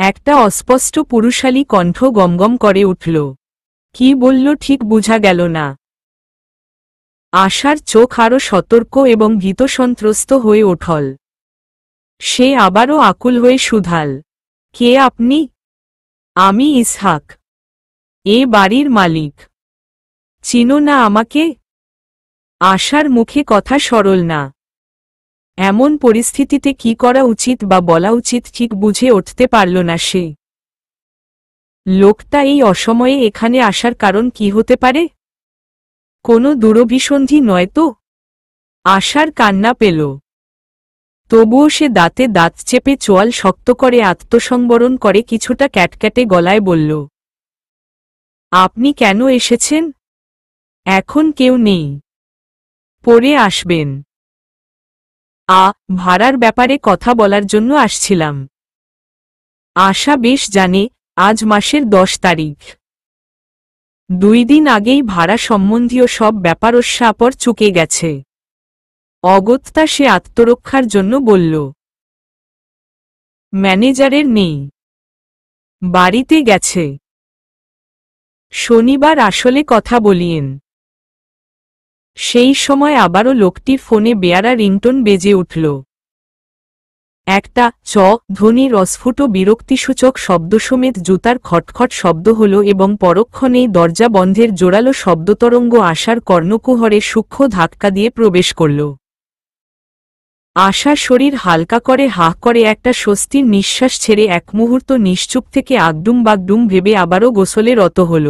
একটা অস্পষ্ট পুরুষালী কণ্ঠ গমগম করে উঠল। কি বলল ঠিক বুঝা গেল না। আশার চোখ আরো সতর্ক এবং ভীতসন্ত্রস্ত হয়ে ওঠল। সে আবারও আকুল হয়ে শুধাল, কে আপনি? আমি ইসহাক, এ বাড়ির মালিক। চিনো না আমাকে? আশার মুখে কথা সরল না। এমন পরিস্থিতিতে কি করা উচিত বা বলা উচিত ঠিক বুঝে উঠতে পারল না সে। লোকটা এই অসময়ে এখানে আসার কারণ কি হতে পারে? কোনো দুরভিসন্ধি নয় তো? আশার কান্না পেল। তবুও সে দাঁতে দাঁত চেপে চোয়াল শক্ত করে আত্মসংবরণ করে কিছুটা ক্যাটক্যাটে গলায় বলল, আপনি কেন এসেছেন? এখন কেউ নেই, পরে আসবেন। ভাড়ার ব্যাপারে কথা বলার জন্য আসছিলাম। আশা বেশ জানে আজ মাসের 10 তারিখ। 2 দিন আগেই ভাড়া সম্বন্ধীয় সব ব্যাপারস্যাপার চুকে গেছে। অগত্যা সে আত্মরক্ষার জন্য বলল, ম্যানেজারের নেই, বাড়িতে গেছে। শনিবার আসলে কথা বলিয়েন। সেই সময় আবারও লোকটির ফোনে বেয়ারা রিংটোন বেজে উঠল। একটা ধ্বনির অস্ফুট বিরক্তিসূচক শব্দসমেত জুতার খটখট শব্দ হল এবং পরক্ষণেই দরজা বন্ধের জোরালো শব্দতরঙ্গ আশার কর্ণকুহরে সূক্ষ্ম ধাক্কা দিয়ে প্রবেশ করল। আশার শরীর হালকা করে হাঁ করে একটা স্বস্তির নিঃশ্বাস ছেড়ে এক মুহূর্ত নিশ্চুপ থেকে আগডুম বাগডুম ভেবে আবারও গোসলে রত হল।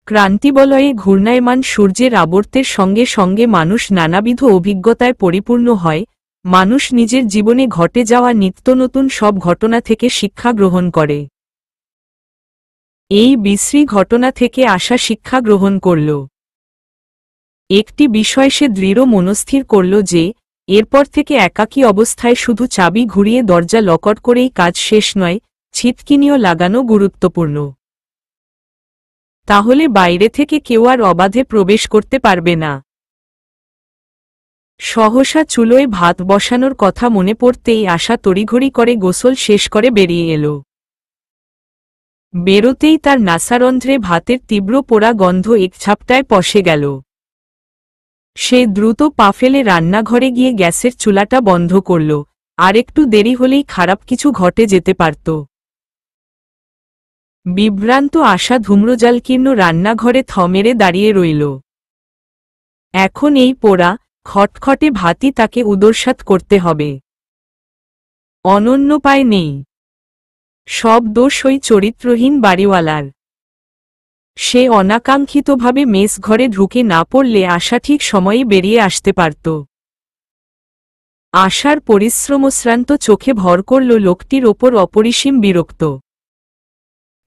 ক্রান্তিবলয়ে ঘূর্ণায়মান সূর্যের আবর্তের সঙ্গে সঙ্গে মানুষ নানাবিধ অভিজ্ঞতায় পরিপূর্ণ হয়। মানুষ নিজের জীবনে ঘটে যাওয়া নিত্যনতুন সব ঘটনা থেকে শিক্ষা গ্রহণ করে। এই বিশ্রী ঘটনা থেকে আশা শিক্ষা গ্রহণ করল। একটি বিষয় সে দৃঢ় মনস্থির করল যে এরপর থেকে একাকী অবস্থায় শুধু চাবি ঘুরিয়ে দরজা লকট করেই কাজ শেষ নয়, ছিটকিনিও লাগানো গুরুত্বপূর্ণ। তাহলে বাইরে থেকে কেউ আর অবাধে প্রবেশ করতে পারবে না। সহসা চুলোয় ভাত বসানোর কথা মনে পড়তেই আশা তড়িঘড়ি করে গোসল শেষ করে বেরিয়ে এলো। বেরোতেই তার নাসারন্ধ্রে ভাতের তীব্র পোড়া গন্ধ এক ঝাপটায় পশে গেল। সে দ্রুত পা ফেলে রান্নাঘরে গিয়ে গ্যাসের চুলাটা বন্ধ করল। আর একটু দেরি হলেই খারাপ কিছু ঘটে যেতে পারত। বিভ্রান্ত আশা ধূম্রজালকীর্ণ রান্নাঘরে থমেরে দাঁড়িয়ে রইল। এখন এই পোড়া খটখটে ভাতই তাকে উদরসাৎ করতে হবে। অনন্য পায় নেই। সব দোষ ওই চরিত্রহীন বাড়িওয়ালার। সে অনাকাঙ্ক্ষিতভাবে মেস ঘরে ঢুকে না পড়লে আশা ঠিক সময়ে বেরিয়ে আসতে পারত। আশার পরিশ্রমশ্রান্ত চোখে ভর করল লোকটির ওপর অপরিসীম বিরক্ত।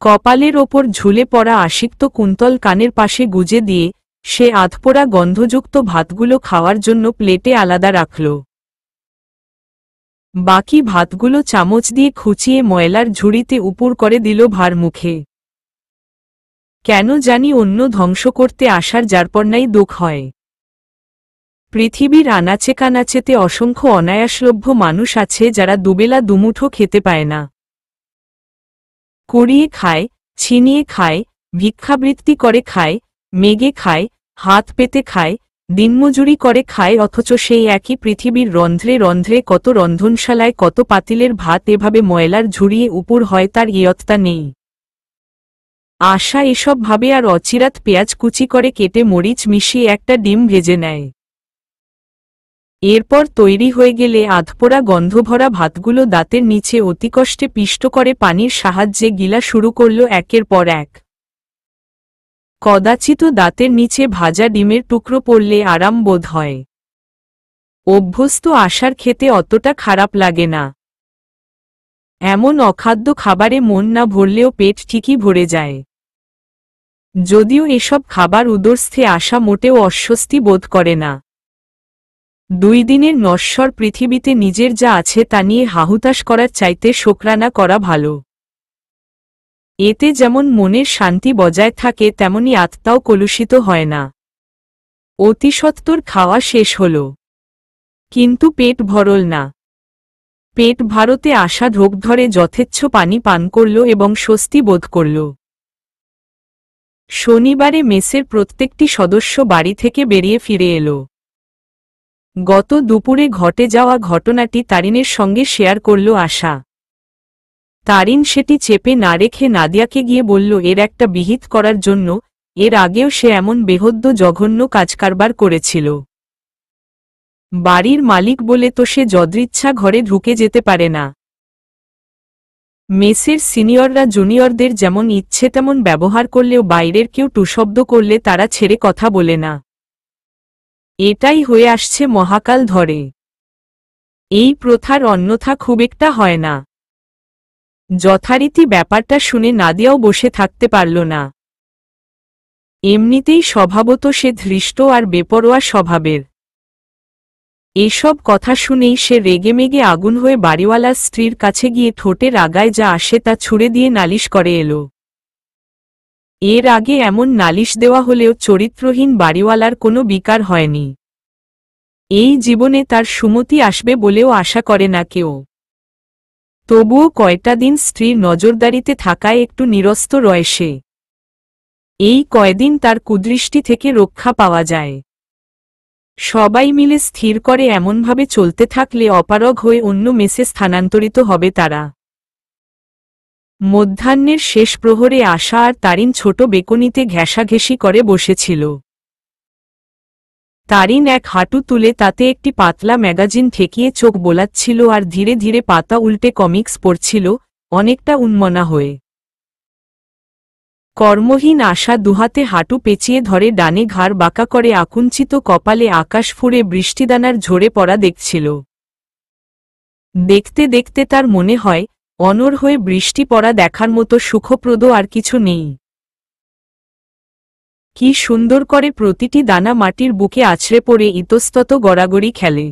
কপালের ওপর ঝুলে পড়া আশিক্ত কুন্তল কানের পাশে গুজে দিয়ে সে আধপোড়া গন্ধযুক্ত ভাতগুলো খাওয়ার জন্য প্লেটে আলাদা রাখল। বাকি ভাতগুলো চামচ দিয়ে খুঁচিয়ে ময়লার ঝুড়িতে উপুর করে দিল ভার মুখে। কেন জানি অন্য ধ্বংস করতে আসার যারপরনাই দুঃখ হয়। পৃথিবীর আনাচে কানাচেতে অসংখ্য অনায়াসলভ্য মানুষ আছে যারা দুবেলা দুমুঠো খেতে পায় না। কুড়িয়ে খায়, ছিনিয়ে খায়, ভিক্ষাবৃত্তি করে খায়, মেগে খায়, হাত পেতে খায়, দিনমজুরি করে খায়, অথচ সেই একই পৃথিবীর রন্ধ্রে রন্ধ্রে কত রন্ধনশালায় কত পাতিলের ভাত এভাবে ময়লার ঝুড়িয়ে উপুর হয় তার ইয়ত্তা নেই। আশা এসব ভাবে আর অচিরাত পেঁয়াজ কুচি করে কেটে মরিচ মিশিয়ে একটা ডিম ভেজে নেয়। এরপর তৈরি হয়ে গেলে আধপোড়া গন্ধভরা ভাতগুলো দাঁতের নিচে অতিকষ্টে পিষ্ট করে পানির সাহায্যে গিলা শুরু করল একের পর এক। কদাচিৎ দাঁতের নিচে ভাজা ডিমের টুকরো পড়লে আরাম বোধ হয়। অভ্যস্ত আশার খেতে অতটা খারাপ লাগে না। এমন অখাদ্য খাবারে মন না ভরলেও পেট ঠিকই ভরে যায়। যদিও এসব খাবার উদরস্থে আশা মোটেও অস্বস্তি বোধ করে না। 2 দিনের নশ্বর পৃথিবীতে নিজের যা আছে তা নিয়ে হাহুতাশ করার চাইতে শোকরানা করা ভালো। এতে যেমন মনের শান্তি বজায় থাকে তেমনি আত্মাও কলুষিত হয় না। অতিসত্বর খাওয়া শেষ হল, কিন্তু পেট ভরল না। পেট ভারতে আশা ঢোক ধরে যথেচ্ছ পানি পান করল এবং স্বস্তি বোধ করল। শনিবারে মেসের প্রত্যেকটি সদস্য বাড়ি থেকে বেরিয়ে ফিরে এলো। গত দুপুরে ঘটে যাওয়া ঘটনাটি তারিনের সঙ্গে শেয়ার করল আশা। তারিন সেটি চেপে না রেখে নাদিয়াকে গিয়ে বলল এর একটা বিহিত করার জন্য, এর আগেও সে এমন বেহদ্দ জঘন্য কাজকারবার করেছিল। বাড়ির মালিক বলে তো সে যদৃচ্ছা ঘরে ঢুকে যেতে পারে না। মেসের সিনিয়ররা জুনিয়রদের যেমন ইচ্ছে তেমন ব্যবহার করলেও বাইরের কেউ টুশব্দ করলে তারা ছেড়ে কথা বলে না। এটাই হয়ে আসছে মহাকাল ধরে। এই প্রথার অন্যথা খুব একটা হয় না। যথারীতি ব্যাপারটা শুনে নাদিয়াও বসে থাকতে পারল না। এমনিতেই স্বভাবত সে ধৃষ্ট আর বেপরোয়া স্বভাবের। এসব কথা শুনেই সে রেগেমেগে আগুন হয়ে বাড়িওয়ালার স্ত্রীর কাছে গিয়ে ঠোঁটের আগায় যা আসে তা ছুঁড়ে দিয়ে নালিশ করে এলো। এর আগে এমন নালিশ দেওয়া হলেও চরিত্রহীন বাড়িওয়ালার কোনো বিকার হয়নি। এই জীবনে তার সুমতি আসবে বলেও আশা করে না কেউ। তবুও কয়টা দিন স্ত্রীর নজরদারিতে থাকায় একটু নিরস্ত রয় সে। এই কয়দিন তার কুদৃষ্টি থেকে রক্ষা পাওয়া যায়। সবাই মিলে স্থির করে এমনভাবে চলতে থাকলে অপারগ হয়ে অন্য মেসে স্থানান্তরিত হবে তারা। মধ্যাহ্নের শেষ প্রহরে আশা আর তারিন ছোট বেকনিতে ঘেঁষাঘেঁষি করে বসেছিল। তারিন এক হাঁটু তুলে তাতে একটি পাতলা ম্যাগাজিন ঠেকিয়ে চোখ বোলাচ্ছিল আর ধীরে ধীরে পাতা উল্টে কমিক্স পড়ছিল, অনেকটা উন্মনা হয়ে। কর্মহীন আশা দুহাতে হাঁটু পেঁচিয়ে ধরে ডানে ঘাড় বাঁকা করে আকুঞ্চিত কপালে আকাশ ফুঁড়ে বৃষ্টিদানার ঝরে পড়া দেখছিল। দেখতে দেখতে তার মনে হয় অনড় হয়ে বৃষ্টি পড়া দেখার মতো সুখপ্রদ আর কিছু নেই। কি সুন্দর করে প্রতিটি দানা মাটির বুকে আছড়ে পড়ে ইতস্তত গড়াগড়ি খেলে।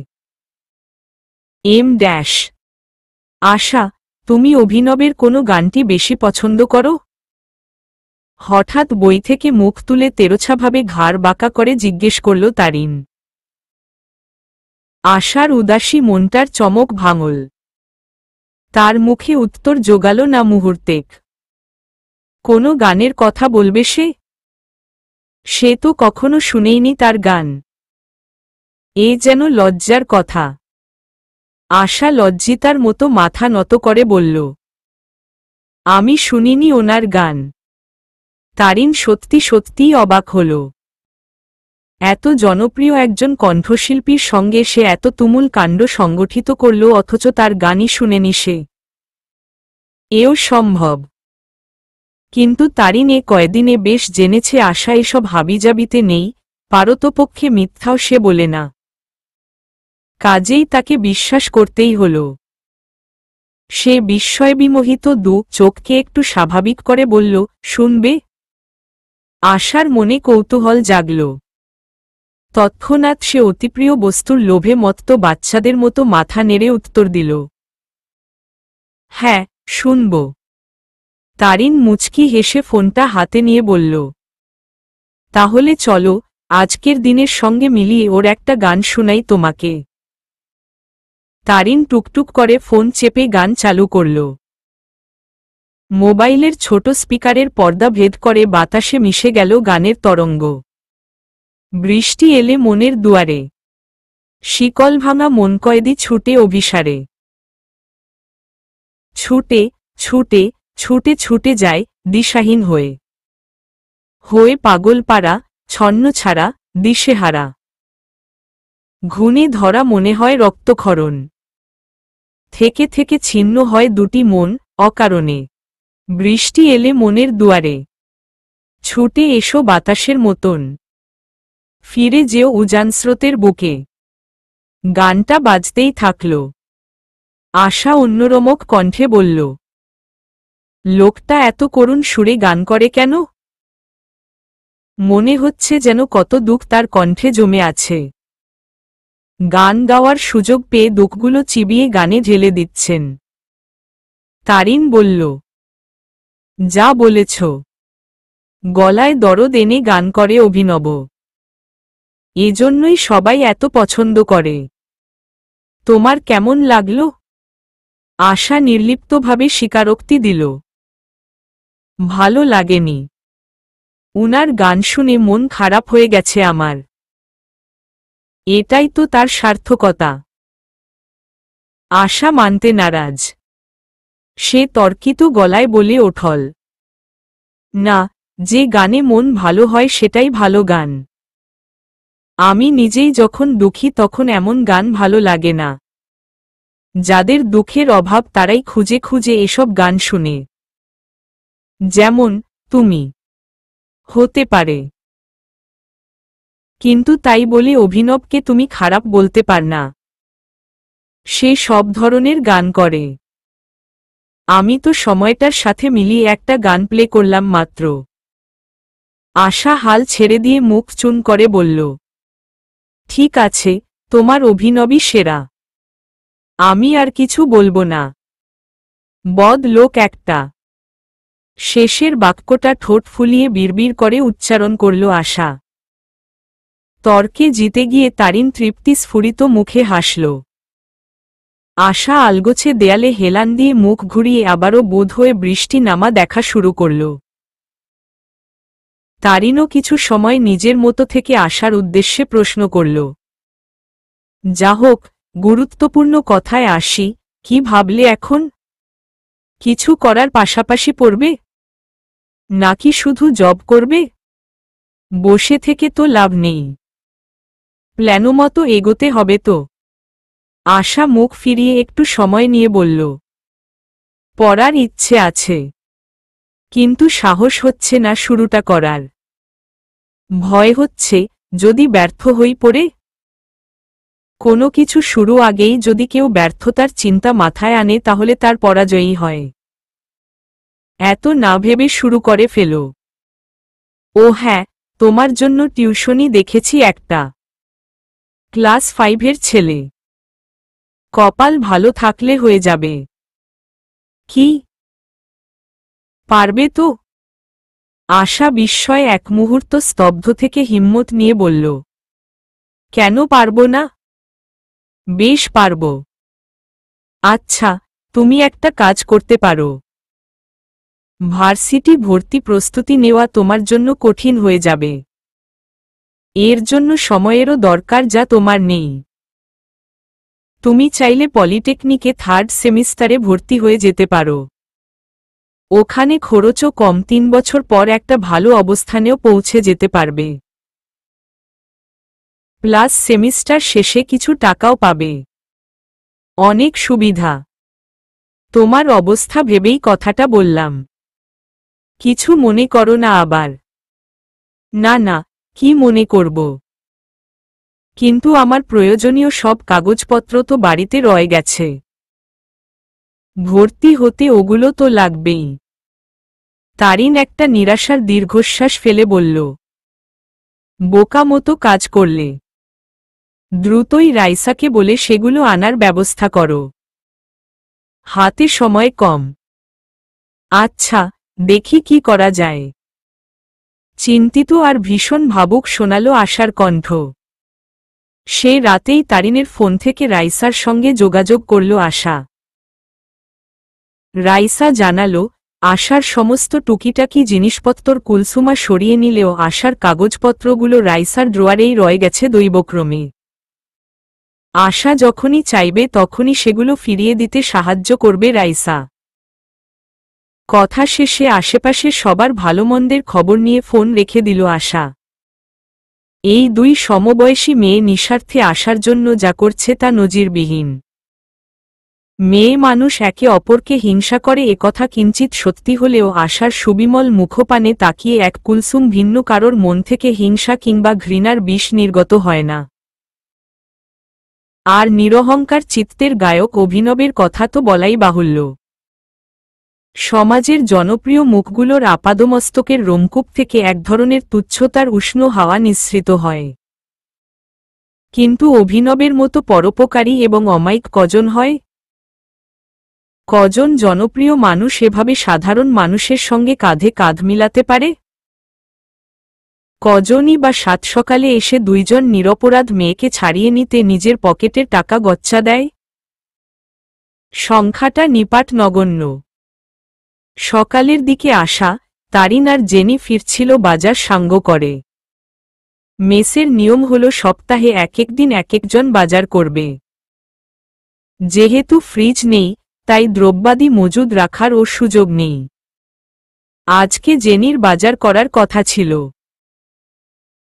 আশা, তুমি অভিনবের কোনো গানটি বেশি পছন্দ করো? হঠাৎ বই থেকে মুখ তুলে তেরোছাভাবে ঘাড় বাঁকা করে জিজ্ঞেস করল তারিন। আশার উদাসী মনটার চমক ভাঙল। তার মুখে উত্তর জোগাল না মুহূর্তেক। কোনো গানের কথা বলবে সে? সে তো কখনো শুনেইনি তার গান। এ যেন লজ্জার কথা। আশা লজ্জিতার মতো মাথা নত করে বলল, আমি শুনিনি ওনার গান। তারিন সত্যি সত্যিই অবাক হল। এত জনপ্রিয় একজন কণ্ঠশিল্পীর সঙ্গে সে এত তুমুল কাণ্ড সংগঠিত করল অথচ তার গানই শুনেনি সে। এও সম্ভব। কিন্তু তারিন এ কয়দিনে বেশ জেনেছে আশা এসব হাবিজাবিতে নেই, পারতপক্ষে মিথ্যাও সে বলে না। কাজেই তাকে বিশ্বাস করতেই হল। সে বিস্ময়বিমোহিত দু চোখকে একটু স্বাভাবিক করে বলল, শুনবে? আশার মনে কৌতূহল জাগল। তৎক্ষণাৎ সে অতিপ্রিয় বস্তুর লোভে মত্ত বাচ্চাদের মতো মাথা নেড়ে উত্তর দিল, হ্যাঁ, শুনব। তারিন মুচকি হেসে ফোনটা হাতে নিয়ে বলল, তাহলে চলো, আজকের দিনের সঙ্গে মিলিয়ে ওর একটা গান শোনাই তোমাকে। তারিন টুকটুক করে ফোন চেপে গান চালু করল। মোবাইলের ছোট স্পিকারের পর্দা ভেদ করে বাতাসে মিশে গেল গানের তরঙ্গ। বৃষ্টি এলে মনের দুয়ারে, শিকল ভাঙা মনকয়েদি ছুটে অভিসারে। ছুটে ছুটে ছুটে ছুটে যায় দিশাহীন হয়ে। হয়ে পাগলপাড়া, ছন্নছাড়া, দিশেহারা। ঘুণে ধরা মনে হয় রক্তক্ষরণ। থেকে থেকে ছিন্ন হয় দুটি মন, অকারণে। বৃষ্টি এলে মনের দুয়ারে, ছুটে এসো বাতাসের মতন। ফিরে যেও উজানস্রোতের বুকে। গানটা বাজতেই থাকল। আশা অন্যরমক কণ্ঠে বলল, লোকটা এত করুণ সুরে গান করে কেন? মনে হচ্ছে যেন কত দুঃখ তার কণ্ঠে জমে আছে। গান গাওয়ার সুযোগ পেয়ে দুঃখগুলো চিবিয়ে গানে ঢেলে দিচ্ছেন। তারিন বলল, যা বলেছ। গলায় দরদ এনে গান করে অভিনব। এজন্যই সবাই এত পছন্দ করে। তোমার কেমন লাগলো? আশা নির্লিপ্তভাবে স্বীকারোক্তি দিল। ভালো লাগেনি। উনার গান শুনে মন খারাপ হয়ে গেছে আমার। এটাই তো তার সার্থকতা। আশা মানতে নারাজ। সে তর্কিত গলায় বলে ওঠল, না, যে গানে মন ভালো হয় সেটাই ভালো গান। আমি নিজেই যখন দুঃখী তখন এমন গান ভালো লাগে না। যাদের দুঃখের অভাব তারাই খুঁজে খুঁজে এসব গান শুনে। যেমন তুমি। হতে পারে। কিন্তু তাই বলে অভিনবকে তুমি খারাপ বলতে পার না। সে সব ধরনের গান করে। আমি তো সময়টার সাথে মিলিয়ে একটা গান প্লে করলাম মাত্র। আশা হাল ছেড়ে দিয়ে মুখ চুন করে বলল, ঠিক আছে, তোমার অভিনবই সেরা। আমি আর কিছু বলবো না। বদ লোক একটা। শেষের বাক্যটা ঠোঁট ফুলিয়ে বিড়বিড় করে উচ্চারণ করল আশা। তর্কে জিতে গিয়ে তারিন তৃপ্তি স্ফুরিত মুখে হাসল। আশা আলগোছে দেয়ালে হেলান দিয়ে মুখ ঘুরিয়ে আবারও বোধ হয়ে বৃষ্টি নামা দেখা শুরু করল। তারিনও কিছু সময় নিজের মতো থেকে আশার উদ্দেশ্যে প্রশ্ন করল, যা হোক, গুরুত্বপূর্ণ কথায় আসি, কি ভাবলে এখন? কিছু করার পাশাপাশি পড়বে? নাকি শুধু জব করবে? বসে থেকে তো লাভ নেই। প্ল্যানমতো এগোতে হবে তো। আশা মুখ ফিরিয়ে একটু সময় নিয়ে বলল, পড়ার ইচ্ছে আছে, কিন্তু সাহস হচ্ছে না শুরুটা করার। ভয় হচ্ছে, যদি ব্যর্থ হই পড়ে। কোনো কিছু শুরু আগেই যদি কেউ ব্যর্থতার চিন্তা মাথায় আনে তাহলে তার পরাজয়ী হয়। এত না ভেবে শুরু করে ফেলো। ও হ্যাঁ, তোমার জন্য টিউশনি দেখেছি একটা। ক্লাস 5-এর ছেলে। কপাল ভালো থাকলে হয়ে যাবে। কি? পারবে তো? আশা বিস্ময়ে এক মুহূর্ত স্তব্ধ থেকে হিম্মত নিয়ে বলল, কেন পারব না? বেশ পারব। আচ্ছা, তুমি একটা কাজ করতে পারো। ভার্সিটি ভর্তি প্রস্তুতি নেওয়া তোমার জন্য কঠিন হয়ে যাবে। এর জন্য সময়েরও দরকার যা তোমার নেই। তুমি চাইলে পলিটেকনিকে 3rd সেমিস্টারে ভর্তি হয়ে যেতে পারো। ওখানে খরচও কম, 3 বছর পর একটা ভালো অবস্থানেও পৌঁছে যেতে পারবে। প্লাস সেমিস্টার শেষে কিছু টাকাও পাবে। অনেক সুবিধা। তোমার অবস্থা ভেবেই কথাটা বললাম। কিছু মনে করো না আবার। না না, কি মনে করব? কিন্তু আমার প্রয়োজনীয় সব কাগজপত্র তো বাড়িতে রয়ে গেছে। ভর্তি হতে ওগুলো তো লাগবেই। তারিন একটা নিরাশার দীর্ঘশ্বাস ফেলে বলল, বোকা মতো কাজ করলে। দ্রুতই রাইসাকে বলে সেগুলো আনার ব্যবস্থা করো। হাতে সময় কম। আচ্ছা, দেখি কি করা যায়। চিন্তিত আর ভীষণ ভাবুক শোনালো আশার কণ্ঠ। সে রাতেই তারিনের ফোন থেকে রাইসার সঙ্গে যোগাযোগ করল আশা। রাইসা জানালো, আশার সমস্ত টুকিটাকি জিনিসপত্র কুলসুমা সরিয়ে নিলেও আশার কাগজপত্রগুলো রাইসার ড্রয়ারেই রয়ে গেছে দৈবক্রমে। আশা যখনই চাইবে তখনই সেগুলো ফিরিয়ে দিতে সাহায্য করবে রাইসা। কথা শেষে আশেপাশে সবার ভালোমন্দের খবর নিয়ে ফোন রেখে দিল আশা। এই দুই সমবয়সী মেয়ে নিঃস্বার্থে আশার জন্য যা করছে তা নজিরবিহীন। মেয়ে মানুষ একে অপরকে হিংসা করে একথা কিঞ্চিত সত্যি হলেও আশার সুবিমল মুখপানে তাকিয়ে এক কুলসুম ভিন্ন কারোর মন থেকে হিংসা কিংবা ঘৃণার বিষ নির্গত হয় না। আর নিরহংকার চিত্তের গায়ক অভিনবের কথা তো বলাই বাহুল্য। সমাজের জনপ্রিয় মুখগুলোর আপাদমস্তকের রোমকূপ থেকে এক ধরনের তুচ্ছতার উষ্ণ হাওয়া নিঃসৃত হয়। কিন্তু অভিনবের মতো পরোপকারী এবং অমায়িক কজন হয়? কজন জনপ্রিয় মানুষ এভাবে সাধারণ মানুষের সঙ্গে কাঁধে কাঁধ মিলাতে পারে? কজনই বা সাত সকালে এসে দুইজন নিরপরাধ মেয়েকে ছাড়িয়ে নিতে নিজের পকেটের টাকা গচ্চা দেয়? সংখ্যাটা নিপাট নগণ্য। সকালের দিকে আশা, তারিন আর জেনি ফিরছিল বাজার সাঙ্গ করে। মেসের নিয়ম হল সপ্তাহে এক দিন এক একজন বাজার করবে। যেহেতু ফ্রিজ নেই, তাই দ্রব্যাদি মজুদ রাখার ও সুযোগ নেই। আজকে জেনির বাজার করার কথা ছিল।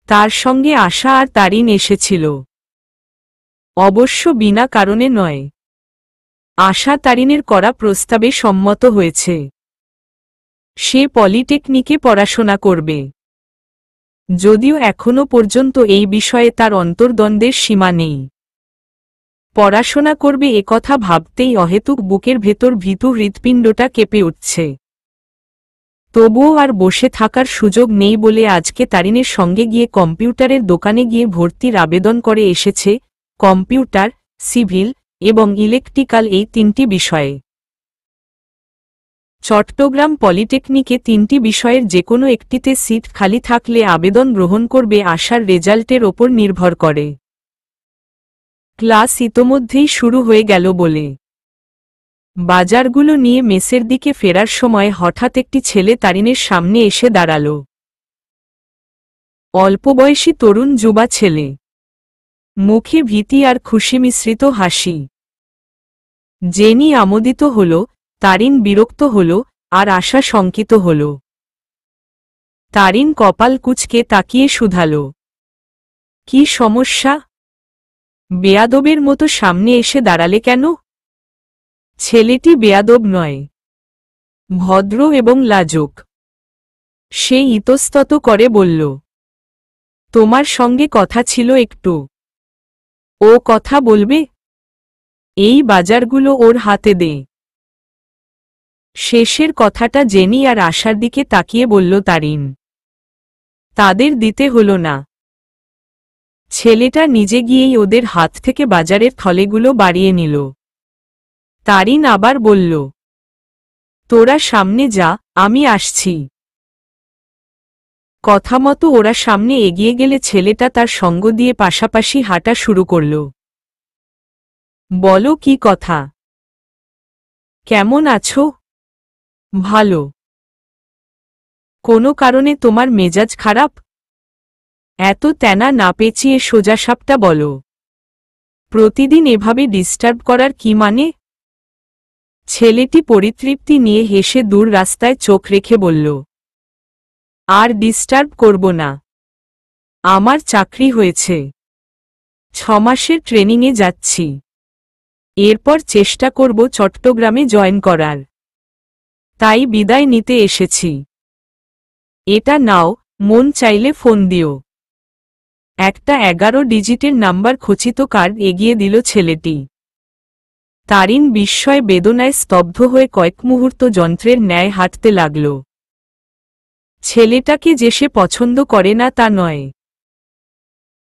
তার সঙ্গে আশা আর তারিন এসেছিল। অবশ্য বিনা কারণে নয়। আশা তারিনের করা প্রস্তাবে সম্মত হয়েছে। সে পলিটেকনিকে পড়াশোনা করবে। যদিও এখনো পর্যন্ত এই বিষয়ে তার অন্তর্দ্বন্দ্বের সীমা নেই। পড়াশোনা করবে একথা ভাবতেই অহেতুক বুকের ভেতর ভীতু হৃৎপিণ্ডটা কেঁপে উঠছে। তবুও আর বসে থাকার সুযোগ নেই বলে আজকে তারিনের সঙ্গে গিয়ে কম্পিউটারের দোকানে গিয়ে ভর্তির আবেদন করে এসেছে, কম্পিউটার, সিভিল এবং ইলেকট্রিক্যাল এই 3টি বিষয়ে। চট্টগ্রাম পলিটেকনিকে 3টি বিষয়ের যেকোনো একটিতে সিট খালি থাকলে আবেদন গ্রহণ করবে আশার রেজাল্টের ওপর নির্ভর করে। ক্লাস ইতোমধ্যেই শুরু হয়ে গেল বলে বাজারগুলো নিয়ে মেসের দিকে ফেরার সময় হঠাৎ একটি ছেলে তারিনের সামনে এসে দাঁড়াল। অল্পবয়সী তরুণ যুবা ছেলে, মুখে ভীতি আর খুশি মিশ্রিত হাসি। জেনি আমোদিত হল, তারিন বিরক্ত হল, আর আশা শঙ্কিত হল। তারিন কপাল কুঁচকে তাকিয়ে শুধাল, কি সমস্যা? বেয়াদবের মতো সামনে এসে দাঁড়ালে কেন? ছেলেটি বেয়াদব নয়, ভদ্র এবং লাজুক। সে ইতস্তত করে বলল, তোমার সঙ্গে কথা ছিল একটু। ও কথা বলবে? এই বাজারগুলো ওর হাতে দে। শেষের কথাটা জেনি আর আশার দিকে তাকিয়ে বলল তারিন। তাদের দিতে হল না। ছেলেটা নিজে গিয়েই ওদের হাত থেকে বাজারের থলেগুলো বাড়িয়ে নিল। তারিন আবার বলল, তোরা সামনে যা, আমি আসছি। কথামতো ওরা সামনে এগিয়ে গেলে ছেলেটা তার সঙ্গ দিয়ে পাশাপাশি হাঁটা শুরু করল। বলো কি কথা? কেমন আছো? ভালো। কোনো কারণে তোমার মেজাজ খারাপ? এত তেনা না পেঁচিয়ে সোজাসাপটা বলো। প্রতিদিন এভাবে ডিস্টার্ব করার কি মানে? ছেলেটি পরিতৃপ্তি নিয়ে হেসে দূর রাস্তায় চোখ রেখে বলল, আর ডিস্টার্ব করব না। আমার চাকরি হয়েছে। 6 মাসের ট্রেনিংয়ে যাচ্ছি। এরপর চেষ্টা করব চট্টগ্রামে জয়েন করার। তাই বিদায় নিতে এসেছি। এটা নাও, মন চাইলে ফোন দিও। একটা 11 ডিজিটের নাম্বার খচিত কার্ড এগিয়ে দিল ছেলেটি। তারিন বিস্ময় বেদনায় স্তব্ধ হয়ে কয়েক মুহূর্ত যন্ত্রের ন্যায় হাঁটতে লাগল। ছেলেটাকে যে সে পছন্দ করে না তা নয়,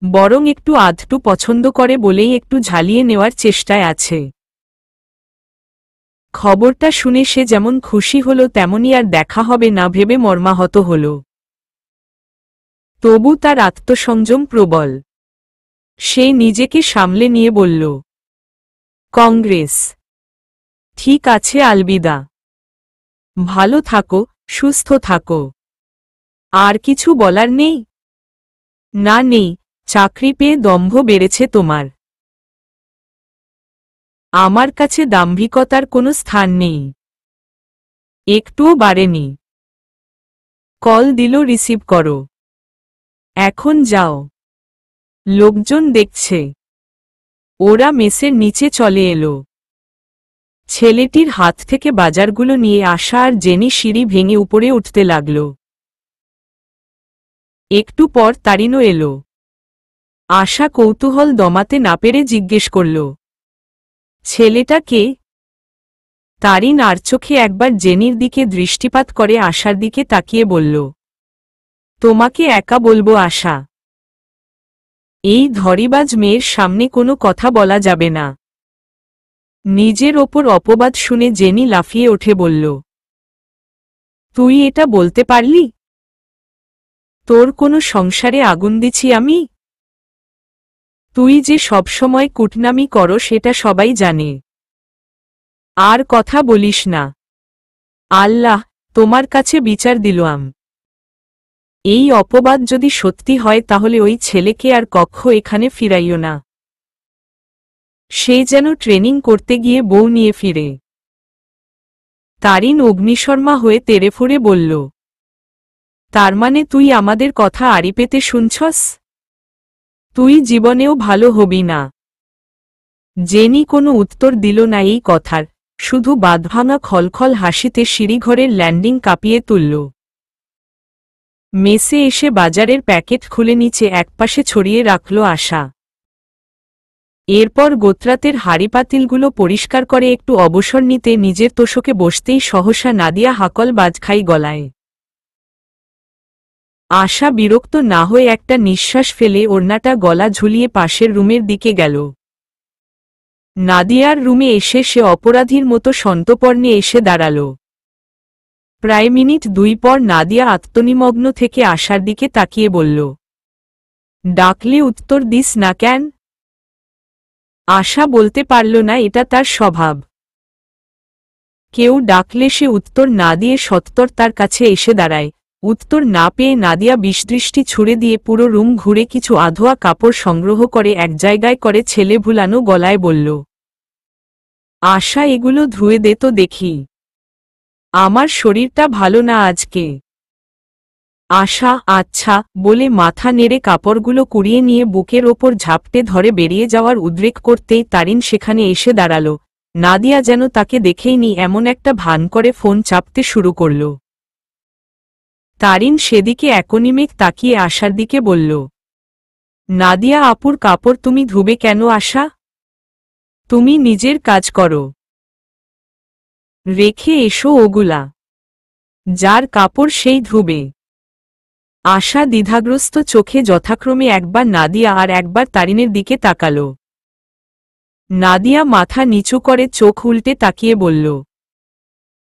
বরং একটু আধটু পছন্দ করে বলেই একটু ঝালিয়ে নেওয়ার চেষ্টায় আছে। খবরটা শুনে সে যেমন খুশি হল তেমনি আর দেখা হবে না ভেবে মর্মাহত হল। তবু তার আত্মসংযম প্রবল। সে নিজেকে সামলে নিয়ে বলল, কংগ্রেস। ঠিক আছে, আলবিদা। ভালো থাকো, সুস্থ থাকো। আর কিছু বলার নেই? না, নেই। চাকরি পেয়ে দম্ভ বেড়েছে তোমার। আমার কাছে দাম্ভিকতার কোনো স্থান নেই। একটুও বাড়েনি। কল দিল, রিসিভ করো। এখন যাও। লোকজন দেখছে। ওরা মেসের নিচে চলে এলো। ছেলেটির হাত থেকে বাজারগুলো নিয়ে আশা আর জেনি সিঁড়ি ভেঙে উপরে উঠতে লাগল। একটু পর তারিনও এলো। আশা কৌতূহল দমাতে না পেরে জিজ্ঞেস করল, ছেলেটা কে? তারিন আর চোখে একবার জেনির দিকে দৃষ্টিপাত করে আশার দিকে তাকিয়ে বলল, তোমাকে একা বলবো আশা। এই ধরিবাজ মেয়ের সামনে কোনো কথা বলা যাবে না। নিজের ওপর অপবাদ শুনে জেনি লাফিয়ে ওঠে বলল, তুই এটা বলতে পারলি? তোর কোনো সংসারে আগুন দিছি আমি? তুই যে সবসময় কুটনামি করো সেটা সবাই জানে। আর কথা বলিস না। আল্লাহ তোমার কাছে বিচার দিলাম। এই অপবাদ যদি সত্যি হয় তাহলে ওই ছেলেকে আর কখনো এখানে ফিরাইও না। সে যেন ট্রেনিং করতে গিয়ে বউ নিয়ে ফিরে। তারিন অগ্নিশর্মা হয়ে তেড়েফুঁড়ে বলল, তার মানে তুই আমাদের কথা আড়ি পেতে শুনছস? তুই জীবনেও ভালো হবি না। জেনি কোনো উত্তর দিল না এই কথার, শুধু বাঁধভাঙা খলখল হাসিতে সিঁড়িঘরের ল্যান্ডিং কাঁপিয়ে তুলল। মেসে এসে বাজারের প্যাকেট খুলে নিচে একপাশে ছড়িয়ে রাখল আশা। এরপর গোত্রাতের হাঁড়িপাতিলগুলো পরিষ্কার করে একটু অবসর নিতে নিজের তোষকে বসতেই সহসা নাদিয়া হাকল বাজখাই গলায়। আশা বিরক্ত না হয়ে একটা নিঃশ্বাস ফেলে ওড়নাটা গলা ঝুলিয়ে পাশের রুমের দিকে গেল। নাদিয়ার রুমে এসে সে অপরাধীর মতো সন্তর্পণে এসে দাঁড়াল। প্রায় মিনিট 2 পর নাদিয়া আত্মনিমগ্ন থেকে আশার দিকে তাকিয়ে বলল, ডাকলে উত্তর দিস না কেন? আশা বলতে পারল না এটা তার স্বভাব। কেউ ডাকলে সে উত্তর না দিয়ে সত্বর তার কাছে এসে দাঁড়ায়। উত্তর না পেয়ে নাদিয়া বিষদৃষ্টি ছুড়ে দিয়ে পুরো রুম ঘুরে কিছু আধোয়া কাপড় সংগ্রহ করে এক জায়গায় করে ছেলে ভুলানো গলায় বলল, আশা এগুলো ধুয়ে দে তো দেখি, আমার শরীরটা ভালো না আজকে। আশা আচ্ছা বলে মাথা নেড়ে কাপড়গুলো কুড়িয়ে নিয়ে বুকের ওপর ঝাপটে ধরে বেরিয়ে যাওয়ার উদ্রেক করতেই তারিন সেখানে এসে দাঁড়াল। নাদিয়া যেন তাকে দেখেইনি এমন একটা ভান করে ফোন চাপতে শুরু করল। তারিন সেদিকে একনিমেক তাকিয়ে আশার দিকে বলল, নাদিয়া আপুর কাপড় তুমি ধুবে কেন আশা? তুমি নিজের কাজ করো, রেখে এসো ওগুলা, যার কাপড় সেই ধুবে। আশা দ্বিধাগ্রস্ত চোখে যথাক্রমে একবার নাদিয়া আর একবার তারিনের দিকে তাকাল। নাদিয়া মাথা নিচু করে চোখ উল্টে তাকিয়ে বলল,